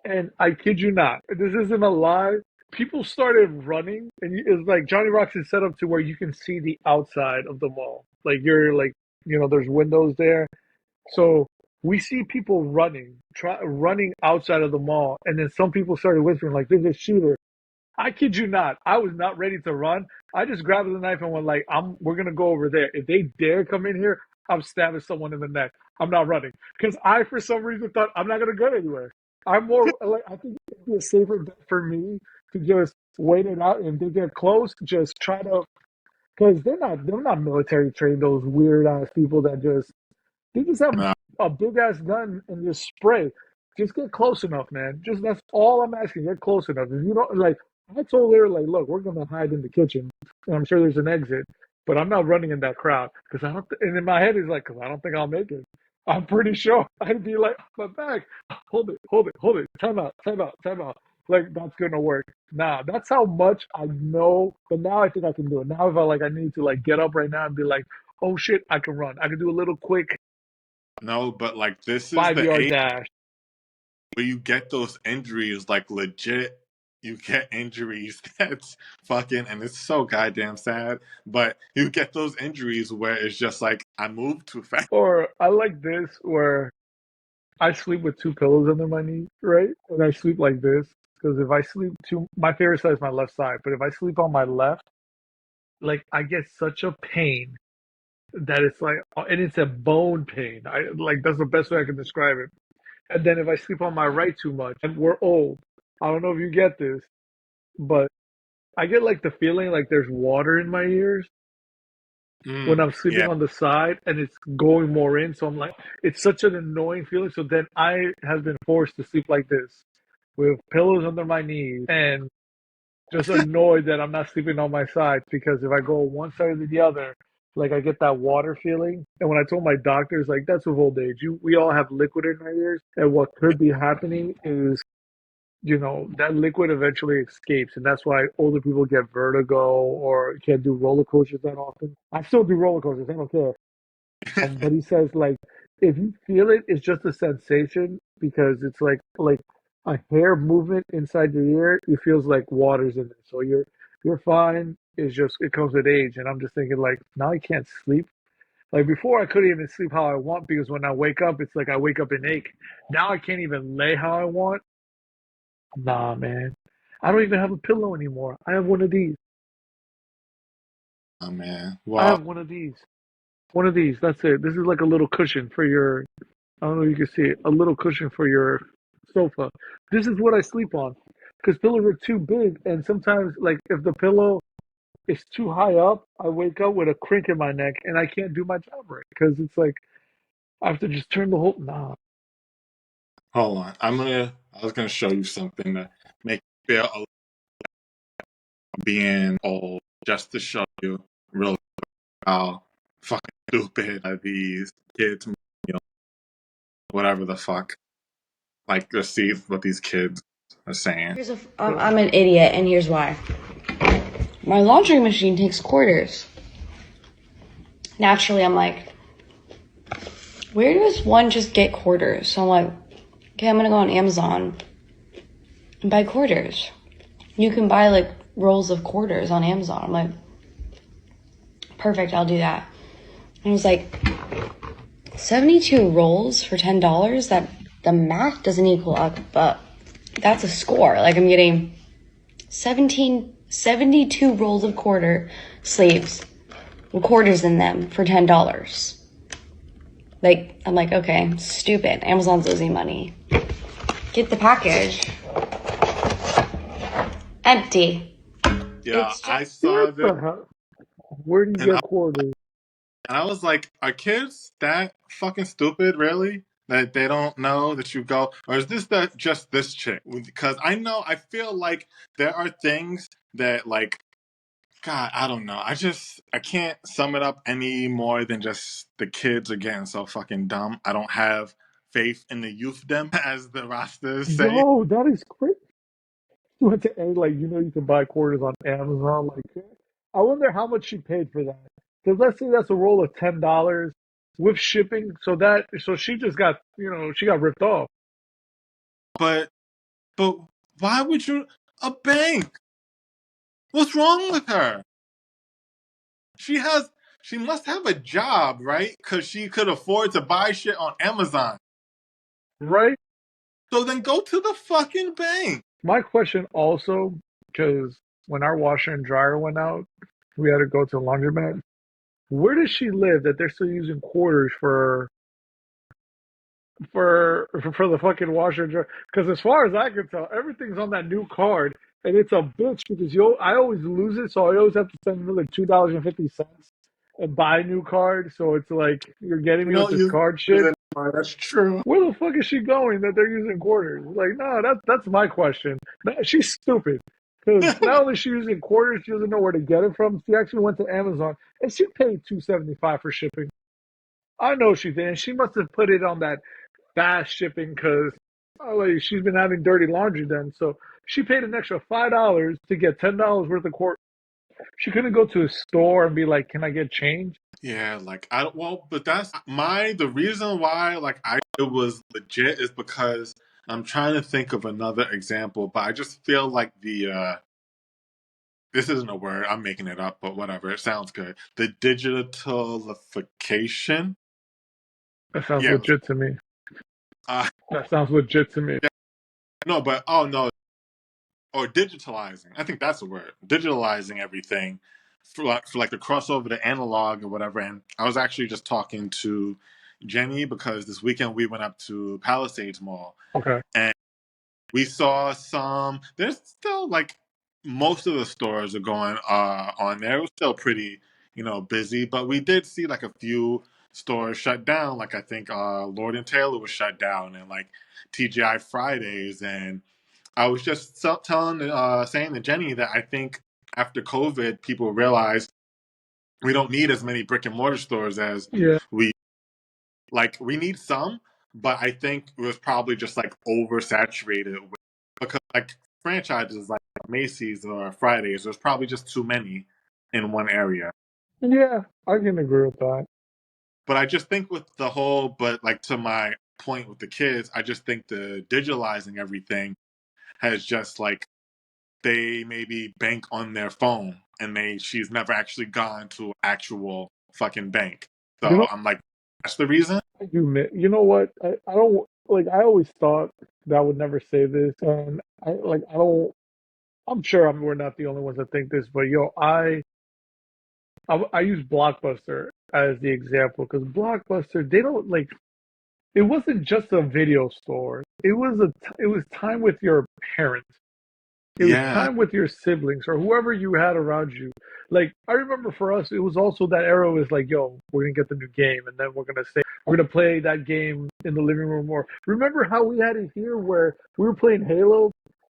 and I kid you not, this isn't a lie. People started running, and it's like Johnny Rockets is set up to where you can see the outside of the mall. Like you're like, there's windows there, so we see people running outside of the mall, and then some people started whispering like, "There's a shooter." I kid you not. I was not ready to run. I just grabbed the knife and went like, we're gonna go over there. If they dare come in here, I'm stabbing someone in the neck. I'm not running. Because I for some reason thought I'm not gonna go anywhere. I'm more like I think it'd be a safer bet for me to just wait it out and if they get close, just try to because they're not military trained, those weird ass people that they just have No, a big ass gun and just spray. Just get close enough, man. Just that's all I'm asking. Get close enough. If you don't like, I told her like, look, we're gonna hide in the kitchen, and I'm sure there's an exit, but I'm not running in that crowd because I don't. And in my head is like, because I don't think I'll make it. I'm pretty sure I'd be like, my bag, hold it, time out, time out, time out. Like that's gonna work. Nah, that's how much I know. But now I think I can do it. Now if I like, I need to like get up right now and be like, oh shit, I can run. I can do a little quick No, but like this is 5 yard age dash. where you get those injuries, like legit. You get injuries that's fucking, and it's so goddamn sad. But you get those injuries where it's just like I moved too fast. Or I like this where I sleep with two pillows under my knee, right? And I sleep like this because if I sleep too, my favorite side is my left side. But if I sleep on my left, like I get such a pain that it's like, and it's a bone pain. I like that's the best way I can describe it. And then if I sleep on my right too much, and we're old, I don't know if you get this, but I get like the feeling like there's water in my ears when I'm sleeping Yeah, on the side and it's going more in. So I'm like, it's such an annoying feeling. So then I have been forced to sleep like this with pillows under my knees and just annoyed that I'm not sleeping on my side because if I go one side or the other, like I get that water feeling. And when I told my doctors, like that's with old age, we all have liquid in our ears, and what could be happening is, that liquid eventually escapes, and that's why older people get vertigo or can't do roller coasters that often. I still do roller coasters, I don't care. But he says like if you feel it, it's just a sensation because it's like a hair movement inside your ear. It feels like water's in it, so you're fine. It's just it comes with age, and I'm just thinking like now I can't sleep. Like before, I couldn't even sleep how I want because when I wake up, it's like I wake up in ache. Now I can't even lay how I want. Nah, man, I don't even have a pillow anymore. I have one of these. oh man. I Well, have one of these. One of these. That's it. This is like a little cushion for your I don't know if you can see it. A little cushion for your sofa. This is what I sleep on because pillows are too big, and sometimes, like, if the pillow is too high up, I wake up with a crink in my neck, and I can't do my job right because it's like I have to just turn the whole. Nah, hold on. I was gonna show you something to make you feel a little being old, just to show you really how fucking stupid these kids, whatever the fuck. Like, to see what these kids are saying. I'm an idiot, and here's why. My laundry machine takes quarters. Naturally, I'm like, where does one just get quarters? So I'm like, okay, I'm gonna go on Amazon and buy quarters. You can buy like rolls of quarters on Amazon. I'm like, perfect, I'll do that. And it was like 72 rolls for $10. That the math doesn't equal up, but that's a score. Like I'm getting 72 rolls of quarter sleeves with quarters in them for $10. Like, I'm like, okay, stupid. Amazon's losing money. Get the package. Empty. Yeah, It's I just, saw what this, the hell? Where do you and get quarters? I was like, are kids that fucking stupid, really? That they don't know that you go, or is this just this chick? Because I feel like there are things that, like, God, I don't know. I can't sum it up any more than just the kids are getting so fucking dumb. I don't have faith in the youth them, as the rosters say. Yo, that is crazy. You went to A, like you can buy quarters on Amazon. Like, I wonder how much she paid for that. Because let's say that's a roll of $10 with shipping. So she just got she got ripped off. But but why would you a bank? What's wrong with her? She has she must have a job, right? Because she could afford to buy shit on Amazon. Right? So then go to the fucking bank. My question also, because when our washer and dryer went out, we had to go to the laundromat. Where does she live that they're still using quarters for the fucking washer and dryer? Because as far as I can tell, everything's on that new card, and it's a bitch because I always lose it, so I always have to spend another $2.50 and buy a new card. So it's like you're getting You me with don't this use card shit. it anymore. That's true. Where the fuck is she going that they're using quarters? Like, no, that's my question. She's stupid. Because not only is she using quarters, she doesn't know where to get it from. She actually went to Amazon and she paid $2.75 for shipping. I know she did. And she must have put it on that fast shipping because like, she's been having dirty laundry then. So she paid an extra $5 to get $10 worth of quarters. She couldn't go to a store and be like, "Can I get change?" Yeah, like but that's the reason why like I it was legit is because I'm trying to think of another example, but I just feel like this isn't a word, I'm making it up, but whatever, it sounds good. The digitalification. That sounds Yeah. legit to me. Uh, That sounds legit to me. yeah, no, but oh no, or digitalizing. I think that's the word. Digitalizing everything for like the crossover to analog or whatever. And I was actually just talking to Jenny because this weekend we went up to Palisades Mall Okay. and we saw some. There's still like most of the stores are going on there. It was still pretty, busy, but we did see like a few stores shut down. Like I think Lord and Taylor was shut down, and like TGI Fridays. And I was just saying to Jenny that I think after COVID, people realized we don't need as many brick and mortar stores as Yeah. we like. We need some, but I think it was probably just like oversaturated because like franchises like Macy's or Fridays, there's probably just too many in one area. Yeah, I can agree with that. But I just think with the whole, but like to my point with the kids, I just think the digitalizing everything has just like they maybe bank on their phone and she's never actually gone to actual fucking bank. You So know, I'm like, that's the reason. you know what? I don't like. I always thought that I would never say this, and I don't. I'm sure we're not the only ones that think this, but yo, I use Blockbuster as the example because Blockbuster they don't like. It wasn't just a video store. It was time with your parents. It was Yeah. time with your siblings or whoever you had around you. Like I remember for us, it was also that era was like, yo, we're gonna get the new game, and then we're gonna play that game in the living room. Or remember how we had it here where we were playing Halo,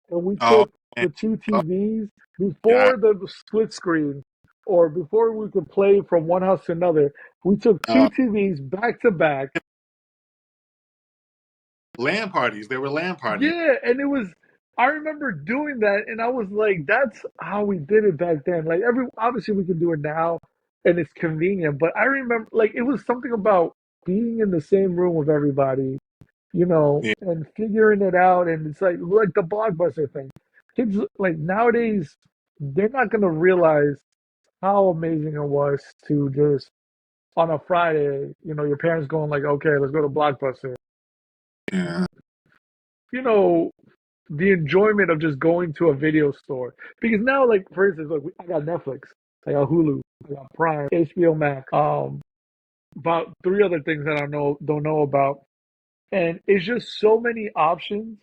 and we Oh, took man. the two Oh, TVs yeah. before the split screen, or before we could play from one house to another. We took two Uh, TVs back to back. LAN parties. They were LAN parties. Yeah, and it was. I remember doing that, and I was like, "That's how we did it back then." Like obviously we can do it now, and it's convenient. But I remember, like, it was something about being in the same room with everybody, Yeah. and figuring it out. And it's like the Blockbuster thing. Kids like nowadays, they're not gonna realize how amazing it was to just on a Friday, your parents going like, "Okay, let's go to Blockbuster." Yeah. You know, the enjoyment of just going to a video store. Because now, like for instance, look, I got Netflix, I got Hulu, I got Prime, HBO Max, about three other things that I don't know about, and it's just so many options,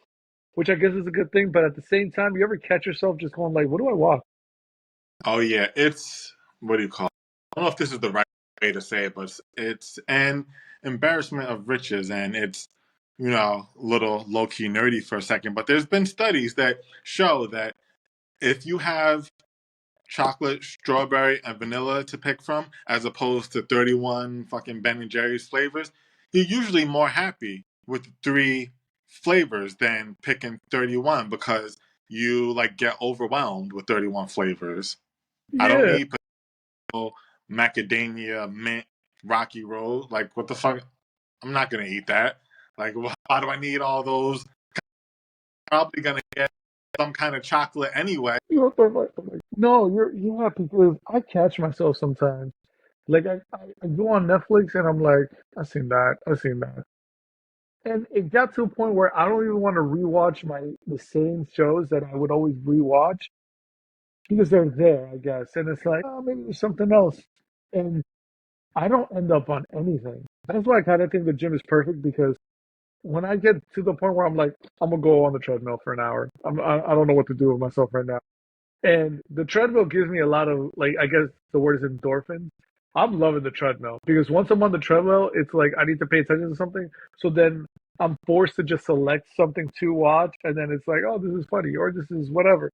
which I guess is a good thing. But at the same time, you ever catch yourself just going like, "What do I watch?" Oh yeah. It's what do you call it? I don't know if this is the right way to say it, but it's an embarrassment of riches, and it's a little low key nerdy for a second. But there's been studies that show that if you have chocolate, strawberry, and vanilla to pick from, as opposed to 31 fucking Ben and Jerry's flavors, you're usually more happy with three flavors than picking 31 because you like get overwhelmed with 31 flavors. I don't Yeah, need potato, macadamia, mint, rocky road. Like, what the fuck? I'm not gonna eat that. Like, why do I need all those? Probably gonna get some kind of chocolate anyway. I'm like, no, yeah, because I catch myself sometimes. Like I go on Netflix and I'm like, I seen that. And it got to a point where I don't even want to rewatch the same shows that I would always rewatch because they're there, I guess. And it's like, oh, maybe there's something else. And I don't end up on anything. That's why I kind of think the gym is perfect because when I get to the point where I'm like, I'm gonna go on the treadmill for an hour. I don't know what to do with myself right now. And the treadmill gives me a lot of like, I guess the word is endorphins. I'm loving the treadmill because once I'm on the treadmill, it's like I need to pay attention to something. So then I'm forced to just select something to watch, and then it's like, oh, this is funny or this is whatever.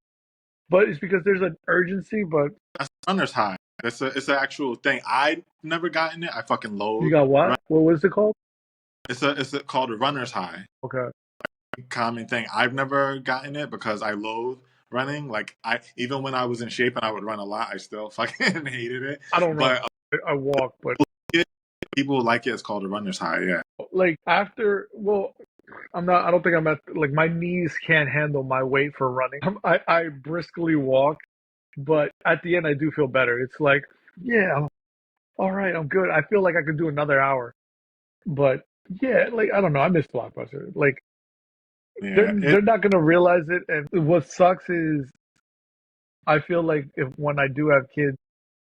But it's because there's an urgency. But That's runner's high. It's an actual thing. I never gotten it. I fucking You loathe. got what? What was it called? It's called a runner's high. Okay. Common thing. I've never gotten it because I loathe running. Like I even when I was in shape and I would run a lot, I still fucking hated it. I don't run. But I walk, but people who like it. It's called a runner's high. Yeah. like after, well, I'm not. I don't think I'm at like my knees can't handle my weight for running. I briskly walk, but at the end I do feel better. It's like, yeah, all right, I'm good. I feel like I could do another hour, but yeah, like I don't know. I miss Blockbuster. Like Yeah. they're not gonna realize it, and what sucks is I feel like if when I do have kids,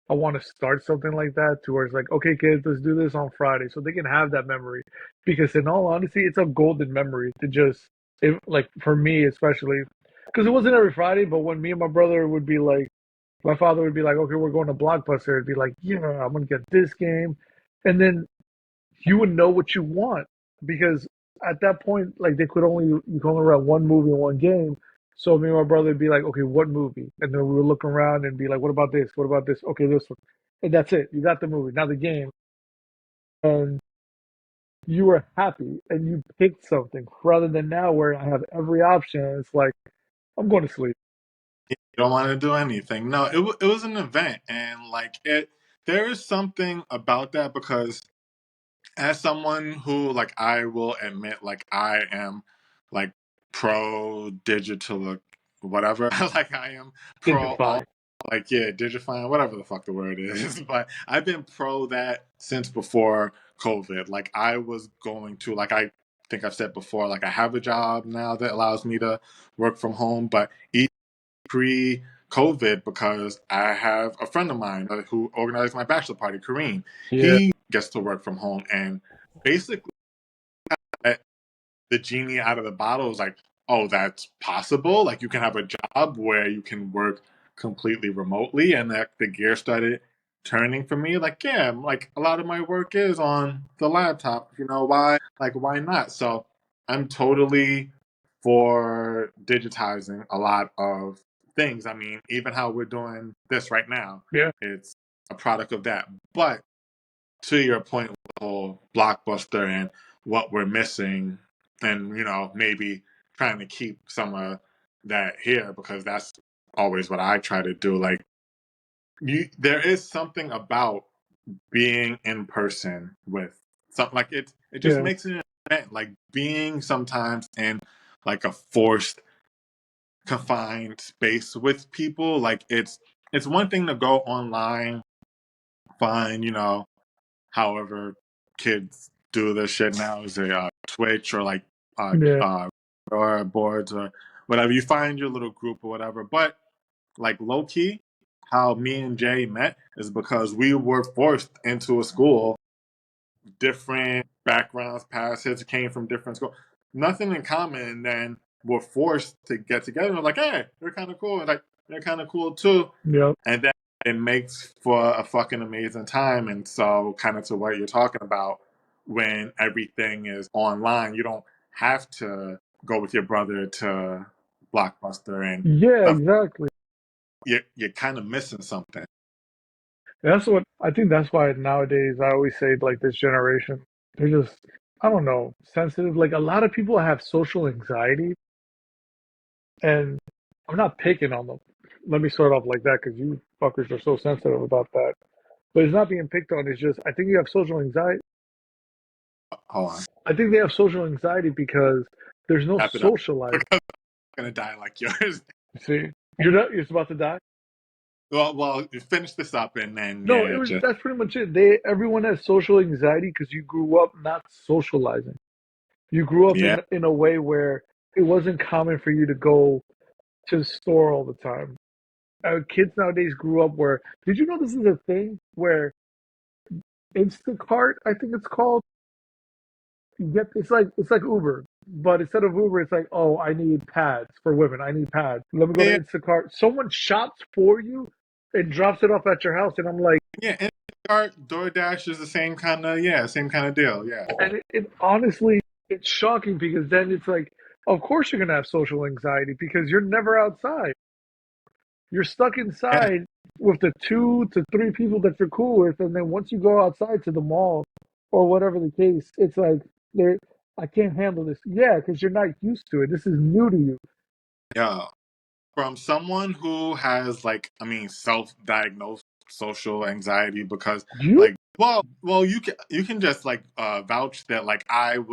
I want to start something like that to where it's like, okay, kids, let's do this on Friday, so they can have that memory. Because in all honesty, it's a golden memory to just, like for me especially, because it wasn't every Friday, but when me and my brother would be like, my father would be like, okay, we're going to Blockbuster. It'd be like, yeah, I'm gonna get this game, and then you would know what you want because at that point, like you could only rent one movie and one game. So me and my brother would be like, okay, what movie? And then we would look around and be like, what about this? What about this? Okay, this one. And that's it. You got the movie, now the game. And you were happy and you picked something rather than now where I have every option. And it's like, I'm going to sleep. You don't want to do anything. No, it was an event, and like it. There is something about that because as someone who like I will admit like I am like pro digital whatever like I am pro all Digify. like yeah digifying whatever the fuck the word is but I've been pro that since before COVID. Like I was going to like I think I've said before like I have a job now that allows me to work from home, but pre COVID because I have a friend of mine who organized my bachelor party, Kareem. Yeah. He gets to work from home and basically let the genie out of the bottle is like, oh, that's possible. Like you can have a job where you can work completely remotely, and that the gear started turning for me. Like, yeah, like a lot of my work is on the laptop. You know why? Like, why not? So I'm totally for digitizing a lot of things. I mean, even how we're doing this right now, Yeah. it's a product of that. But to your point with the whole Blockbuster and what we're missing, and maybe trying to keep some of that here because that's always what I try to do. Like, there is something about being in person with something like it. It just Yeah. makes it an event. Like being sometimes in like a forced confined space with people. Like it's one thing to go online, fine, however kids do this shit now is a Twitch or like Yeah. or boards or whatever. You find your little group or whatever. But like low key, how me and Jay met is because we were forced into a school, different backgrounds, past hits came from different schools, nothing in common, and then we're forced to get together. And we're like, hey, they're kind of cool, and like they're kind of cool too, Yep. and then it makes for a fucking amazing time. And so, kind of to what you're talking about, when everything is online, you don't have to go with your brother to Blockbuster and Yeah, stuff. exactly. You're kind of missing something. That's what I think. That's why nowadays I always say like this generation, they're just, I don't know, sensitive. Like a lot of people have social anxiety, and I'm not picking on them. Let me start off like that because you fuckers are so sensitive about that. But it's not being picked on. It's just I think you have social anxiety. Hold on, I think they have social anxiety because there's no wrap it up. socializing. Because I'm gonna die like yours. See, you're not. You're about to die. Well, you finish this up and then No, yeah, just that's pretty much it. Everyone has social anxiety because you grew up not socializing. You grew up yeah, in a way where it wasn't common for you to go to the store all the time. Kids nowadays grew up where, did you know this is a thing where Instacart, I think it's called, you get, it's like Uber, but instead of Uber, it's like, oh, I need pads for women. I need pads. Let me go to yeah, Instacart. Someone shops for you and drops it off at your house, and I'm like, yeah. And DoorDash is the same kind of deal. Yeah, and it honestly, it's shocking because then it's like, of course you're gonna have social anxiety because you're never outside. You're stuck yeah. inside with the 2 to 3 people that you're cool with, and then once you go outside to the mall or whatever the case, it's like they're I can't handle this. Yeah, because you're not used to it. This is new to you. Yeah. From someone who has like, I mean, self-diagnosed social anxiety because You? like, well, you can just like vouch that like I've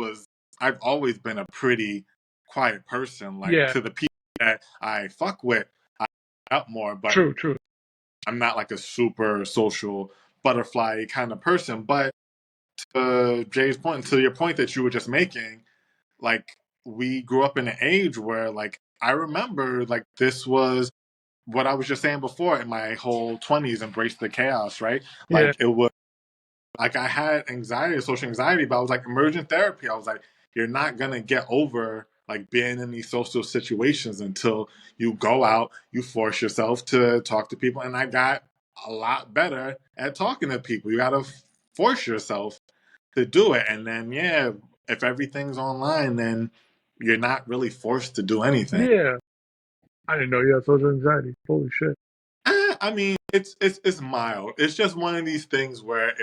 always been a pretty quiet person. Like Yeah, to the people that I fuck with, I up more, but true, true. I'm not like a super social butterfly kind of person. But to Jay's point, to your point that you were just making, like we grew up in an age where like I remember like this was what I was just saying before in my whole 20s, embrace the chaos, right? Yeah, Like it was like I had anxiety, social anxiety, but I was like emergent therapy. I was like, you're not gonna get over like being in these social situations until you go out, you force yourself to talk to people. And I got a lot better at talking to people. You gotta force yourself to do it. And then yeah, if everything's online, then you're not really forced to do anything. yeah. I didn't know you had social anxiety. Holy shit. I mean, it's mild. It's just one of these things where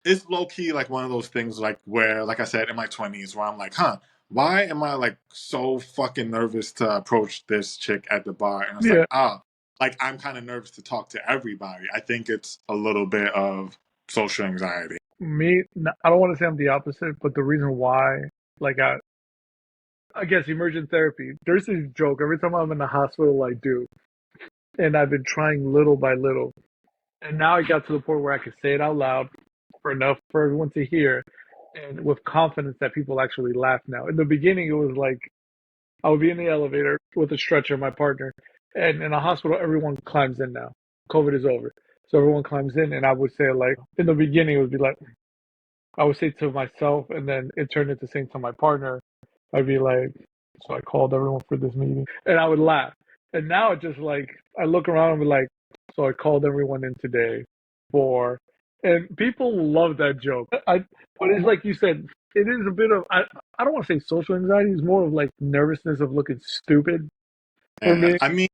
it's low key like one of those things like where like I said in my 20s where I'm like, huh, why am I like so fucking nervous to approach this chick at the bar? And it's Yeah, like, like I'm kind of nervous to talk to everybody. I think it's a little bit of social anxiety. I don't want to say I'm the opposite, but the reason why, like, I guess emergent therapy. There's this joke every time I'm in the hospital. I do, and I've been trying little by little, and now I got to the point where I can say it out loud for enough for everyone to hear, and with confidence that people actually laugh now. In the beginning, it was like I would be in the elevator with a stretcher, my partner, and in a hospital, everyone climbs in now. COVID is over, so everyone climbs in, and I would say like in the beginning, it would be like I would say to myself, and then it turned into saying to my partner. I'd be like, so I called everyone for this meeting, and I would laugh. And now it just like I look around and be like, so I called everyone in today for, and people love that joke. But it's like you said, it is a bit of I don't want to say social anxiety. It's more of like nervousness of looking stupid for Yeah, me. I mean,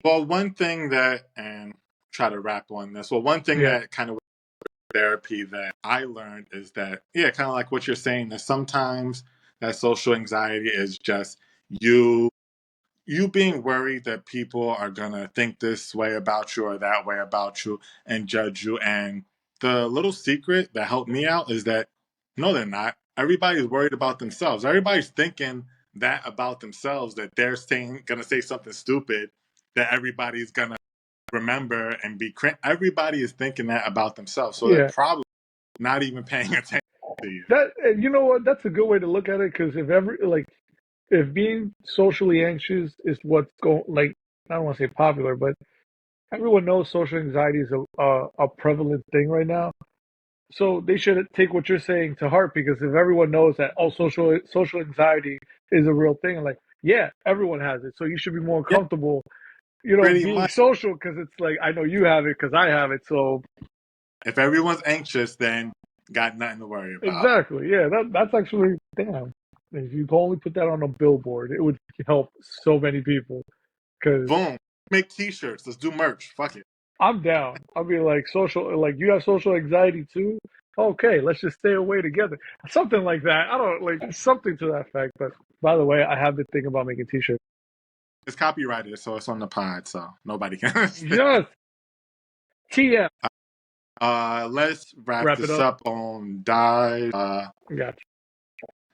well, one thing that and try to wrap on this. Well, one thing Yeah, that kind of therapy that I learned is that, yeah, kind of like what you're saying, that sometimes that social anxiety is just you you being worried that people are gonna think this way about you or that way about you and judge you. And the little secret that helped me out is that no, they're not. Everybody's worried about themselves. Everybody's thinking that about themselves, that they're saying gonna say something stupid that everybody's gonna remember and be everybody is thinking that about themselves. So they're yeah. probably not even paying attention to you. That you know what? That's a good way to look at it because if being socially anxious is what's going like I don't want to say popular, but everyone knows social anxiety is a prevalent thing right now. So they should take what you're saying to heart because if everyone knows that social anxiety is a real thing, like yeah, everyone has it. So you should be more Yeah, comfortable, pretty being much. social because it's like I know you have it because I have it. So If everyone's anxious, then got nothing to worry about. exactly, yeah, that's actually damn. If you could only put that on a billboard, it would help so many people. Because Boom. Make t-shirts. Let's do merch. Fuck it. I'm down. I'll be like like you have social anxiety too. Okay, let's just stay away together. Something like that. I don't like something to that effect. But by the way, I have been thinking about making t-shirts. It's copyrighted, so it's on the pod, so nobody can understand. Yes, TM. Let's wrap Wrap it this up. up on die. Gotcha.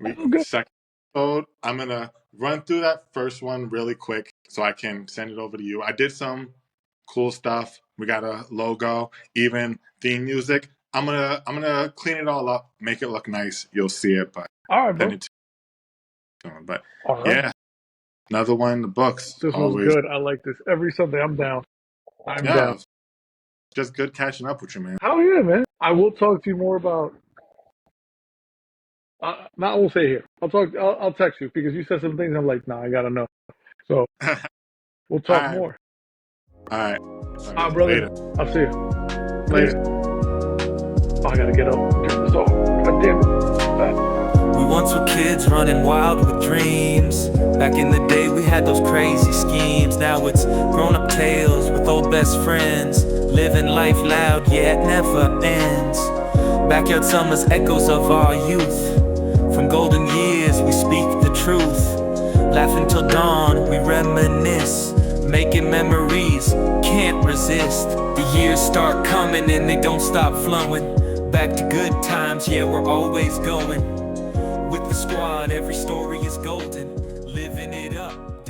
Okay. Second episode. I'm gonna run through that first one really quick so I can send it over to you. I did some cool stuff. We got a logo, even theme music. I'm gonna clean it all up, make it look nice. You'll see it, but All right, send bro. it to you. But All right. yeah, another one in the books. This was Always. good. I like this. Every Sunday, I'm down. I'm down. Yeah, just good catching up with you, man. Hell yeah, man. I will talk to you more about. Not we'll say here. I'll text you because you said some things. I'm like, nah, I gotta know. So All we'll talk right, more. all right. Brother. Later. I'll see you Peace. later. Oh, I gotta get up. Turn this off. God damn it. Bye. We once were kids running wild with dreams. Back in the day we had those crazy schemes. Now it's grown-up tales with old best friends. Living life loud, yeah, it never ends. Backyard summers, echoes of our youth. From golden years we speak the truth. Laughing till dawn, we reminisce. Making memories, can't resist. The years start coming and they don't stop flowing. Back to good times, yeah, we're always going. With the squad, every story is golden. Living it up.